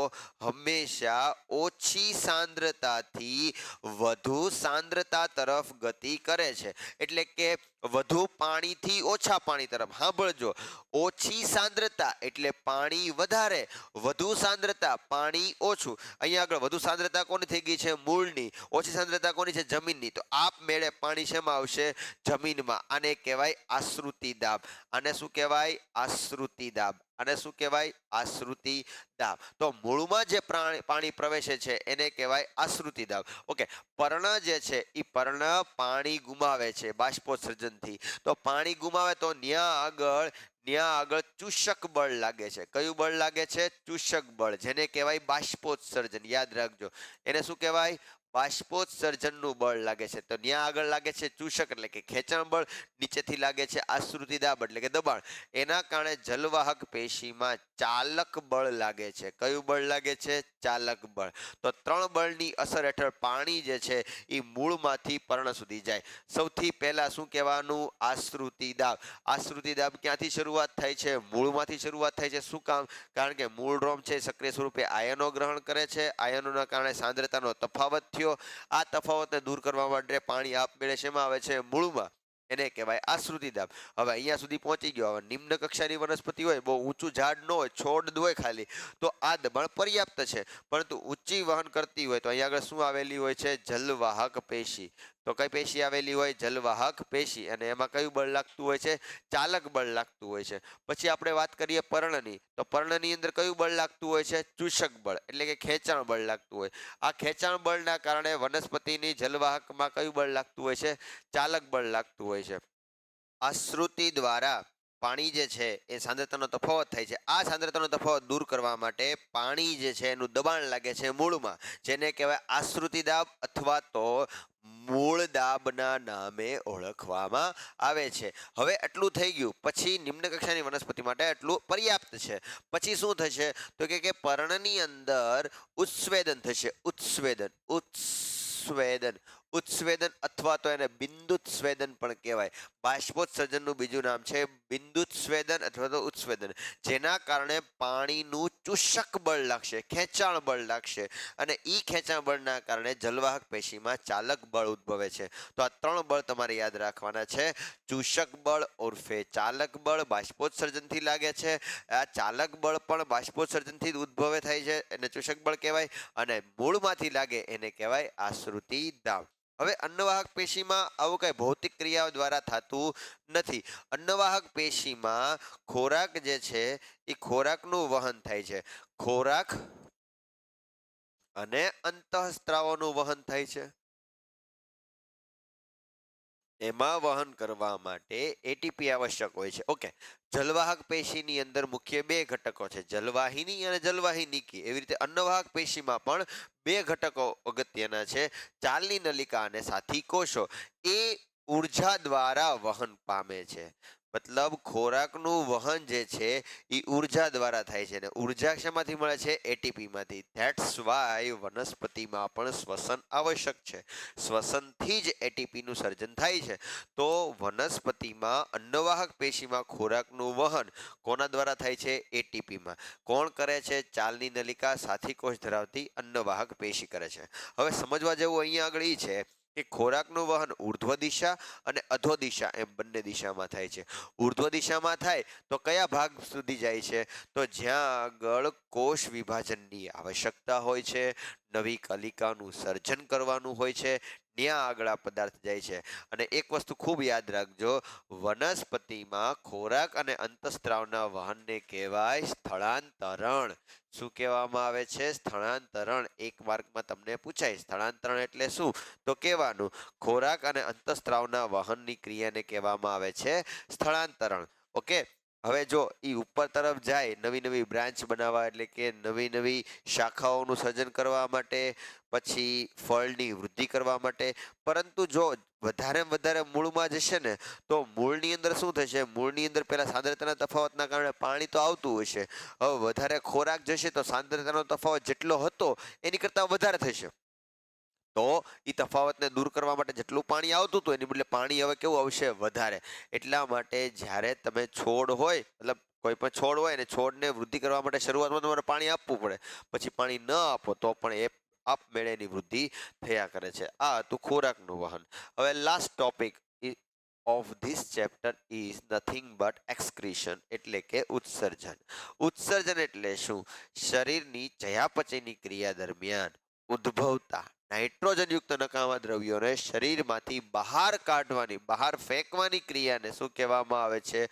A: હંમેશા ઓછી સાંદ્રતાથી વધુ સાંદ્રતા તરફ ગતિ કરે છે. એટલે કે વધુ પાણીથી ઓછા પાણી તરફ. સાંભળજો, ઓછી સાંદ્રતા એટલે પાણી વધારે, વધુ સાંદ્રતા પાણી ઓછું. અહીંયા આગળ વધુ સાંદ્રતા કોની થઈ ગઈ છે? મૂળની. ઓછી સાંદ્રતા કોની છે? જમીનની. તો આપમેળે પાણી શેમાં આવશે? જમીનમાં. આને કહેવાય આશ્રુતિ દાબ. આને શું કહેવાય? આશ્રુતિ દાબ. આને શું કહેવાય? આશ્રુતિ દાબ. તો મૂળમાં જે પાણી પ્રવેશે છે એને કહેવાય આશ્રુતિ દાબ. ઓકે, પર્ણ જે છે એ પર્ણ પાણી ગુમાવે છે બાષ્પોત્સર્જનથી. તો પાણી ગુમાવે તો ત્યાં આગળ ચૂષક બળ લાગે છે. કયું બળ લાગે છે? ચૂષક બળ, જેને કહેવાય બાષ્પોત્સર્જન. યાદ રાખજો, એને શું કહેવાય? બાષ્પોત્સર્જનનું બળ લાગે છે. તો ત્યાં આગળ લાગે છે ચૂષક એટલે કે ખેંચાણ બળ, નીચેથી લાગે છે આશ્રુતિ દાબ એટલે કે દબાણ. એના કારણે જલવાહક પેશીમાં ચાલક બળ લાગે છે. કયું બળ લાગે છે? ચાલક બળ. તો ત્રણ બળની અસર હેઠળ પાણી જે છે એ મૂળમાંથી પર્ણ સુધી જાય. સૌથી પહેલા શું કહેવાનું? આશ્રુતિ દાબ. આશ્રુતિ દાબ ક્યાંથી શરૂઆત થાય છે? મૂળમાંથી શરૂઆત થાય છે. શું કામ? કારણ કે મૂળ રોમ છે સક્રિય સ્વરૂપે આયનો ગ્રહણ કરે છે. આયનોના કારણે સાંદ્રતાનો તફાવત થયો. આ તફાવતને દૂર કરવા માટે પાણી આપમેળે શેમાં આવે છે? મૂળમાં. એને કહેવાય આશ્રુતિ દાબ. હવે અહીંયા સુધી પહોંચી ગયો. હવે નિમ્ન કક્ષાની વનસ્પતિ હોય, બહુ ઊંચું ઝાડ ન હોય, છોડ હોય ખાલી, તો આ દબાણ પર્યાપ્ત છે. પરંતુ ઊંચી વહન કરતી હોય તો અહીંયા આગળ શું આવેલી હોય છે? જલવાહક પેશી. તો કઈ પેશી આવેલી હોય? જલવાહક પેશી. અને એમાં કયું બળ લાગતું હોય છે? ચાલક બળ લાગતું હોય છે. પછી આપણે વાત કરીએ પર્ણની. તો પર્ણની અંદર કયું બળ લાગતું હોય છે? ચૂષક બળ એટલે કે ખેંચાણ બળ લાગતું હોય. આ ખેંચાણ બળના કારણે વનસ્પતિની જલવાહકમાં કયું બળ લાગતું હોય છે? ચાલક બળ લાગતું હોય છે. આશ્રુતિ દ્વારા પાણી જે છે એ સાંદ્રતાનો તફાવત થાય છે. આ સાંદ્રતાનો તફાવત દૂર કરવા માટે પાણી જે છે એનું દબાણ લાગે છે મૂળમાં, જેને કહેવાય આશ્રુતિ દાબ અથવા તો મૂળ દાબના નામે ઓળખવામાં આવે છે. હવે આટલું થઈ ગયું. પછી નિમ્ન કક્ષાની વનસ્પતિ માટે આટલું પર્યાપ્ત છે. પછી શું થશે? તો કે પર્ણની અંદર ઉત્સ્વેદન થશે. ઉત્સ્વેદન અથવા તો એને બિંદુત સ્વેદન પણ કહેવાય. બાષ્પોત્સર્જનનું બીજું નામ છે બિંદુત સ્વેદન અથવા તો ઉત્સ્વેદન. જેના કારણે પાણીનું ચૂષક બળ લાગશે, ખેંચાણ બળ લાગશે. અને ઈ ખેંચાણ બળના કારણે જલવાહક પેશીમાં ચાલક બળ ઉદ્ભવે છે. તો આ ત્રણ બળ તમારે યાદ રાખવાના છે. ચૂષક બળ ઉર્ફે ચાલક બળ બાષ્પોત્સર્જનથી લાગે છે. આ ચાલક બળ પણ બાષ્પોત્સર્જનથી જ ઉદ્ભવે થાય છે, એને ચૂષક બળ કહેવાય. અને મૂળમાંથી લાગે એને કહેવાય આશ્રુતિ દાબ. હવે અન્નવાહક પેશીમાં આવું કઈ ભૌતિક ક્રિયાઓ દ્વારા થતું નથી. અન્નવાહક પેશીમાં ખોરાક જે છે એ ખોરાકનું વહન થાય છે. ખોરાક અને અંતઃસ્ત્રાવોનું વહન થાય છે. એમાં વહન કરવા માટે એટીપી આવશ્યક હોય છે. ઓકે, જલવાહક પેશીની અંદર મુખ્ય બે ઘટકો છે, જલવાહિની અને જલવાહિનીકી. એવી રીતે અન્નવાહક પેશીમાં પણ બે ઘટકો અગત્યના છે, ચાલની નલિકા અને સાથી કોષો. એ ઉર્જા દ્વારા વહન પામે છે. મતલબ ખોરાકનું વહન જે છે એ ઉર્જા દ્વારા થાય છે, અને ઉર્જા શેમાંથી મળે છે? એટીપી માંથી. ધેટ્સ વાય વનસ્પતિમાં પણ શ્વસન આવશ્યક છે. શ્વસનથી જ એટીપીનું સર્જન થાય છે. તો વનસ્પતિમાં અન્નવાહક પેશીમાં ખોરાકનું વહન કોના દ્વારા થાય છે? એટીપીમાં. કોણ કરે છે? ચાલની નલિકા સાથી કોષ ધરાવતી અન્નવાહક પેશી કરે છે. હવે સમજવા જેવું અહીંયા આગળ એ છે કે ખોરાકનું વહન ઉર્ધ્વ દિશા અને અધો દિશા એમ બંને દિશામાં થાય છે. ઉર્ધ્વ દિશામાં થાય તો કયા ભાગ સુધી જાય છે? તો જ્યાં આગળ કોષ વિભાજનની આવશ્યકતા હોય છે, નવી કલિકાનું સર્જન કરવાનું હોય છે, ત્યાં આગળ આ પદાર્થ જાય છે. અને એક વસ્તુ ખૂબ યાદ રાખજો, વનસ્પતિમાં ખોરાક અને અંતઃસ્ત્રાવના વહનને કહેવાય સ્થળાંતરણ. શું કહેવામાં આવે છે? સ્થળાંતરણ. એક માર્કમાં તમને પૂછાય સ્થળાંતરણ એટલે શું, તો કહેવાનું ખોરાક અને અંતઃસ્ત્રાવના વહનની ક્રિયાને કહેવામાં આવે છે સ્થળાંતરણ. ઓકે, હવે જો એ ઉપર તરફ જાય નવી નવી બ્રાન્ચ બનાવવા, એટલે કે નવી નવી શાખાઓનું સર્જન કરવા માટે, પછી ફળની વૃદ્ધિ કરવા માટે. પરંતુ જો વધારે વધારે મૂળમાં જશે ને તો મૂળની અંદર શું થશે? મૂળની અંદર પેલા સાંદ્રતાના તફાવતના કારણે પાણી તો આવતું હશે, હવે વધારે ખોરાક જશે તો સાંદ્રતાનો તફાવત જેટલો હતો એની કરતાં વધારે થશે. તો એ તફાવતને દૂર કરવા માટે જેટલું પાણી આવતું હતું એની બદલે પાણી હવે કેવું આવશે? વધારે. એટલા માટે જ્યારે તમે છોડ હોય, મતલબ કોઈ પણ છોડ હોય ને છોડને વૃદ્ધિ કરવા માટે શરૂઆતમાં તમારે પાણી આપવું પડે, પછી પાણી ન આપો તો પણ એ આપમેળેની વૃદ્ધિ થયા કરે છે. આ હતું ખોરાકનું વહન. હવે last topic of this chapter is nothing but excretion, એટલે કે ઉત્સર્જન. ઉત્સર્જન એટલે શું? શરીરની ચયાપચયની ક્રિયા દરમિયાન ઉદ્ભવતા નાઇટ્રોજનયુક્ત નકામા દ્રવ્યોને શરીરમાંથી બહાર કાઢવાની, બહાર ફેંકવાની ક્રિયાને શું કહેવામાં આવે છે?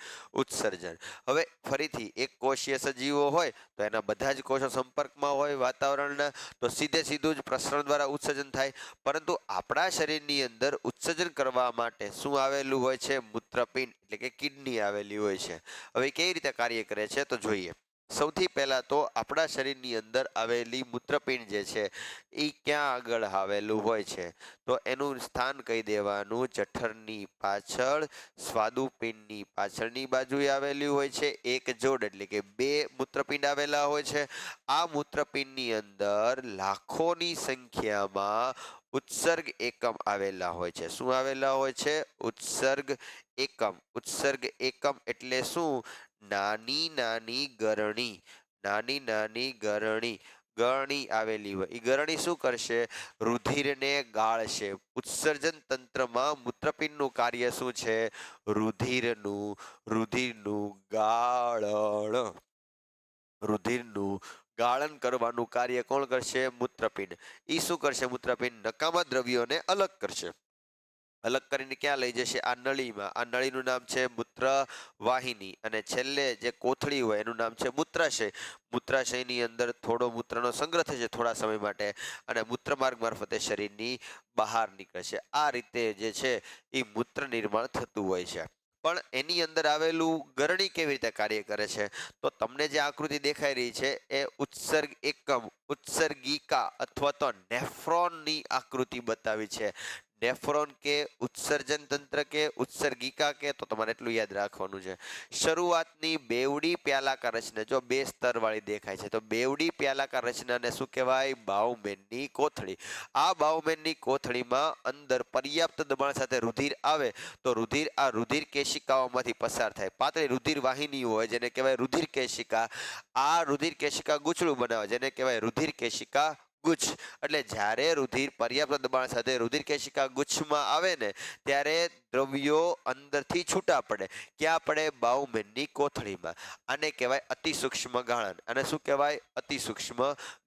A: ઉત્સર્જન. હવે ફરીથી એક કોષીય સજીવો હોય તો એના બધા જ કોષો સંપર્કમાં હોય વાતાવરણના, તો સીધે સીધું જ પ્રસરણ દ્વારા ઉત્સર્જન થાય. પરંતુ આપણા શરીરની અંદર ઉત્સર્જન કરવા માટે શું આવેલું હોય છે? મૂત્રપિંડ એટલે કે કિડની આવેલી હોય છે. હવે કેવી રીતે કાર્ય કરે છે તો જોઈએ. સૌથી પહેલા તો આપણા શરીરની અંદર આવેલી મૂત્રપિંડ જે છે એ ક્યાં આગળ આવેલું હોય છે? તો એનું સ્થાન કહી દેવાનું જઠરની પાછળ, સ્વાદુપિંડની પાછળની બાજુએ આવેલી હોય છે. એક જોડ એટલે કે બે મૂત્રપિંડ આવેલા હોય છે. આ મૂત્રપિંડની અંદર લાખોની સંખ્યામાં ઉત્સર્ગ એકમ આવેલા હોય છે. શું આવેલા હોય છે? ઉત્સર્ગ એકમ. ઉત્સર્ગ એકમ એટલે શું? નાની નાની ગરણી. નાની નાની ગરણી, ગરણી આવેલી હોય. એ ગરણી શું કરશે? રુધિરને ગાળશે. ઉત્સર્જન તંત્રમાં મૂત્રપિંડનું કાર્ય શું છે? રુધિરનું ગાળણ. રુધિરનું ગાળન કરવાનું કાર્ય કોણ કરશે? મૂત્રપિંડ. એ શું કરશે? મૂત્રપિંડ નકામા દ્રવ્યોને અલગ કરશે. અલગ કરીને ક્યાં લઈ જશે? આ નળીમાં. આ નળીનું નામ છે મૂત્ર વાહિની, અને છેલ્લે જે કોથળી હોય એનું નામ છે મૂત્રાશય. મૂત્રાશયની અંદર થોડો મૂત્રનો સંગ્રહ થશે થોડા સમય માટે, અને મૂત્રમાર્ગ મારફતે શરીરની બહાર નીકળશે. આ રીતે જે છે એ મૂત્ર નિર્માણ થતું હોય છે. પણ એની અંદર આવેલું ગરણી કેવી રીતે કાર્ય કરે છે? તો તમને જે આકૃતિ દેખાઈ રહી છે એ ઉત્સર્ગ એકમ, ઉત્સર્ગિકા અથવા તો નેફ્રોનની આકૃતિ બતાવી છે. નેફ્રોન કે ઉત્સર્જન તંત્ર કે ઉત્સર્ગિકા કે, તો તમારે એટલું યાદ રાખવાનું છે. શરૂઆતની બેવડી પ્યાલાકાર રચના જો બે સ્તર વાળી દેખાય છે, તો બેવડી પ્યાલાકાર રચનાને શું કહેવાય? બાઉમેનની કોથળી. આ બાઉમેનની કોથળીમાં અંદર પર્યાપ્ત દબાણ સાથે રુધિર આવે તો આ રુધિર કેશિકાઓમાંથી પસાર થાય. પાતળી રુધિર વાહિનીઓ હોય જેને કહેવાય રુધિર કેશિકા. આ રુધિર કેશિકા ગૂંચળું બનાવે જેને કહેવાય રુધિર કેશિકા ગુચ્છ. એટલે જ્યારે રુધિર પર્યાપ્ત દબાણ સાથે રુધિર કેશિકા ગુચ્છમાં આવે ને ત્યારે દ્રવ્યો અંદરથી છૂટા પડે. ક્યાં પડે? બાઉમેનની કોથળીમાં. આને કહેવાય અતિસૂક્ષ્મ ગાળણ. અને શું કહેવાય? અતિસૂક્ષ્મ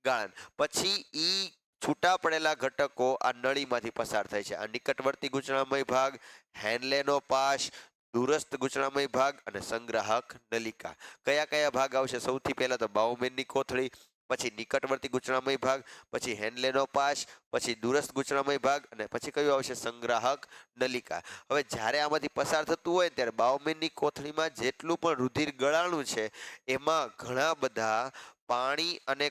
A: ગાળણ. પછી ઈ છૂટા પડેલા ઘટકો આ નળીમાંથી પસાર થાય છે. આ નિકટવર્તી ગૂંચળામય ભાગ, હેનલેનો પાશ, દૂરસ્થ ગૂંચળામય ભાગ અને સંગ્રાહક નલિકા. કયા કયા ભાગ આવશે? સૌથી પહેલા તો બાઉમેનની કોથળી, પછી નિકટવર્તી ગૂંચળામય ભાગ, પછી હેન્ડલેનો પાશ, પછી દૂરસ્થ ગૂંચળામય ભાગ અને પછી કયું આવશે સંગ્રાહક નલિકા. હવે જ્યારે આમાંથી પસાર થતું હોય ત્યારે બાવમેનની કોથળીમાં જેટલું પણ રુધિર ગળાણું છે એમાં ઘણા બધા પાણી અને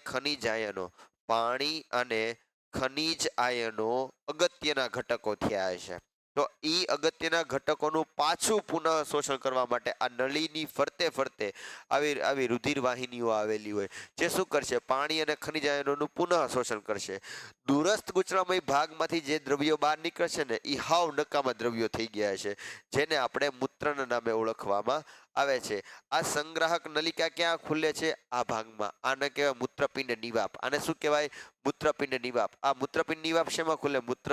A: ખનિજ આયનો અગત્યના ઘટકો થયા છે. તો એ અગત્યના ઘટકોનું પાછું પુનઃ શોષણ કરવા માટે આ નળીની ફરતે ફરતે આવી રુધિર વાહિનીઓ આવેલી હોય જે શું કરશે, પાણી અને ખનિજ આયનોનું પુનઃ શોષણ કરશે. દૂરસ્થ ગૂંચળામય ભાગમાંથી જે દ્રવ્યો બહાર નીકળશે ને એ હાવ નકામા દ્રવ્યો થઈ ગયા છે જેને આપણે મૂત્રના નામે ઓળખવામાં આવે છે. આ સંગ્રાહક નલિકા ક્યાં ખુલે છે? આ ભાગમાં. આને કહેવાય મૂત્રપિંડ નિવાપ. આને શું કહેવાય? મૂત્રપિંડ નિવાપ. આ મૂત્રપિંડ નિવાપ શેમાં ખુલે? મૂત્ર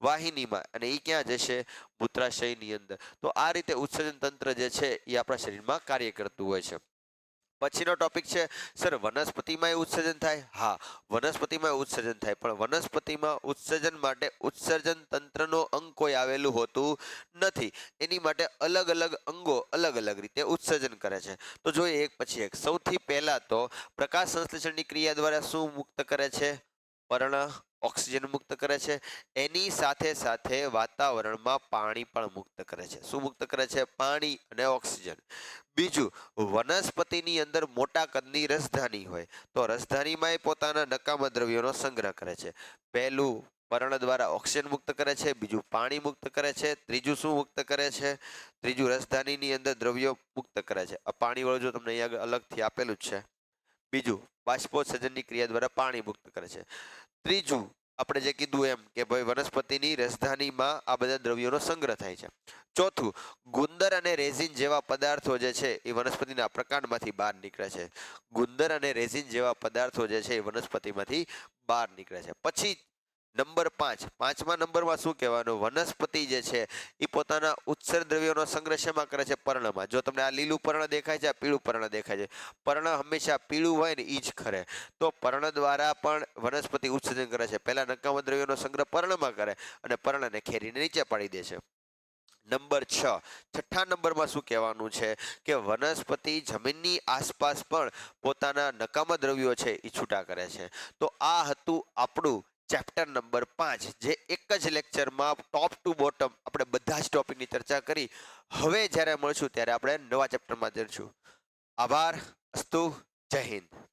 A: વાહિનીમાં. અને એ ક્યાં જશે? મૂત્રાશયની અંદર. તો આ રીતે ઉત્સર્જન તંત્ર જે છે એ આપણા શરીરમાં કાર્ય કરતું હોય છે. પછીનો ટોપિક છે સર વનસ્પતિમાં ઉત્સર્જન થાય? હા, વનસ્પતિમાં ઉત્સર્જન થાય, પણ વનસ્પતિમાં ઉત્સર્જન માટે ઉત્સર્જન તંત્રનો અંગ કોઈ આવેલું હોતું નથી. એની માટે અલગ અલગ અંગો અલગ અલગ રીતે ઉત્સર્જન કરે છે. તો જોઈએ એક પછી એક. સૌથી પહેલા તો પ્રકાશ સંશ્લેષણની ક્રિયા દ્વારા શું મુક્ત કરે છે? પર્ણ ઓક્સિજન મુક્ત કરે છે. એની સાથે સાથે વાતાવરણમાં પાણી પણ મુક્ત કરે છે. શું મુક્ત કરે છે? પાણી અને ઓક્સિજન. બીજું, વનસ્પતિની અંદર મોટા કદની રસધાની હોય તો રસધાનીમાં પોતાના નકામા દ્રવ્યોનો સંગ્રહ કરે છે. પહેલું પર્ણ દ્વારા ઓક્સિજન મુક્ત કરે છે, બીજું પાણી મુક્ત કરે છે, ત્રીજું શું મુક્ત કરે છે? ત્રીજું રસધાનીની અંદર દ્રવ્યો મુક્ત કરે છે. આ પાણી વાળું જો તમને અહીંયા અલગથી આપેલું જ છે. બીજું બાષ્પોત્સર્જનની ક્રિયા દ્વારા પાણી મુક્ત કરે છે. ત્રીજું આપણે જે કીધું એમ કે ભાઈ વનસ્પતિની રસધાનીમાં આ બધા દ્રવ્યોનો સંગ્રહ થાય છે. ચોથું, ગુંદર અને રેઝિન જેવા પદાર્થો જે છે એ વનસ્પતિના પ્રકાંડમાંથી બહાર નીકળે છે. ગુંદર અને રેઝિન જેવા પદાર્થો જે છે એ વનસ્પતિમાંથી બહાર નીકળે છે. પછી નંબર 5, પાંચમા નંબરમાં શું કહેવાનું? વનસ્પતિ જે છે એ પોતાના ઉત્સર્ગ દ્રવ્યોનો સંગ્રહ શેમાં કરે છે? પર્ણમાં. જો તમને આ લીલું પર્ણ દેખાય છે, આ પીળું પર્ણ દેખાય છે, પર્ણ હંમેશા પીળું હોય ને એ જ ખરે. તો પર્ણ દ્વારા પણ વનસ્પતિ ઉત્સર્જન કરે છે. પહેલા નકામા દ્રવ્યોનો સંગ્રહ પર્ણમાં કરે અને પર્ણને ખેરીને નીચે પાડી દે છે. નંબર 6, છઠ્ઠા નંબરમાં શું કહેવાનું છે કે વનસ્પતિ જમીનની આસપાસ પણ પોતાના નકામા દ્રવ્યો છે એ છૂટા કરે છે. તો આ હતું આપણું ચેપ્ટર નંબર 5, જે એક જ લેક્ચરમાં ટોપ ટુ બોટમ આપણે બધા જ ટોપિકની ચર્ચા કરી. હવે જ્યારે મળશું ત્યારે આપણે નવા ચેપ્ટરમાં જઈશું. આભાર. અસ્તુ. જય હિન્દ.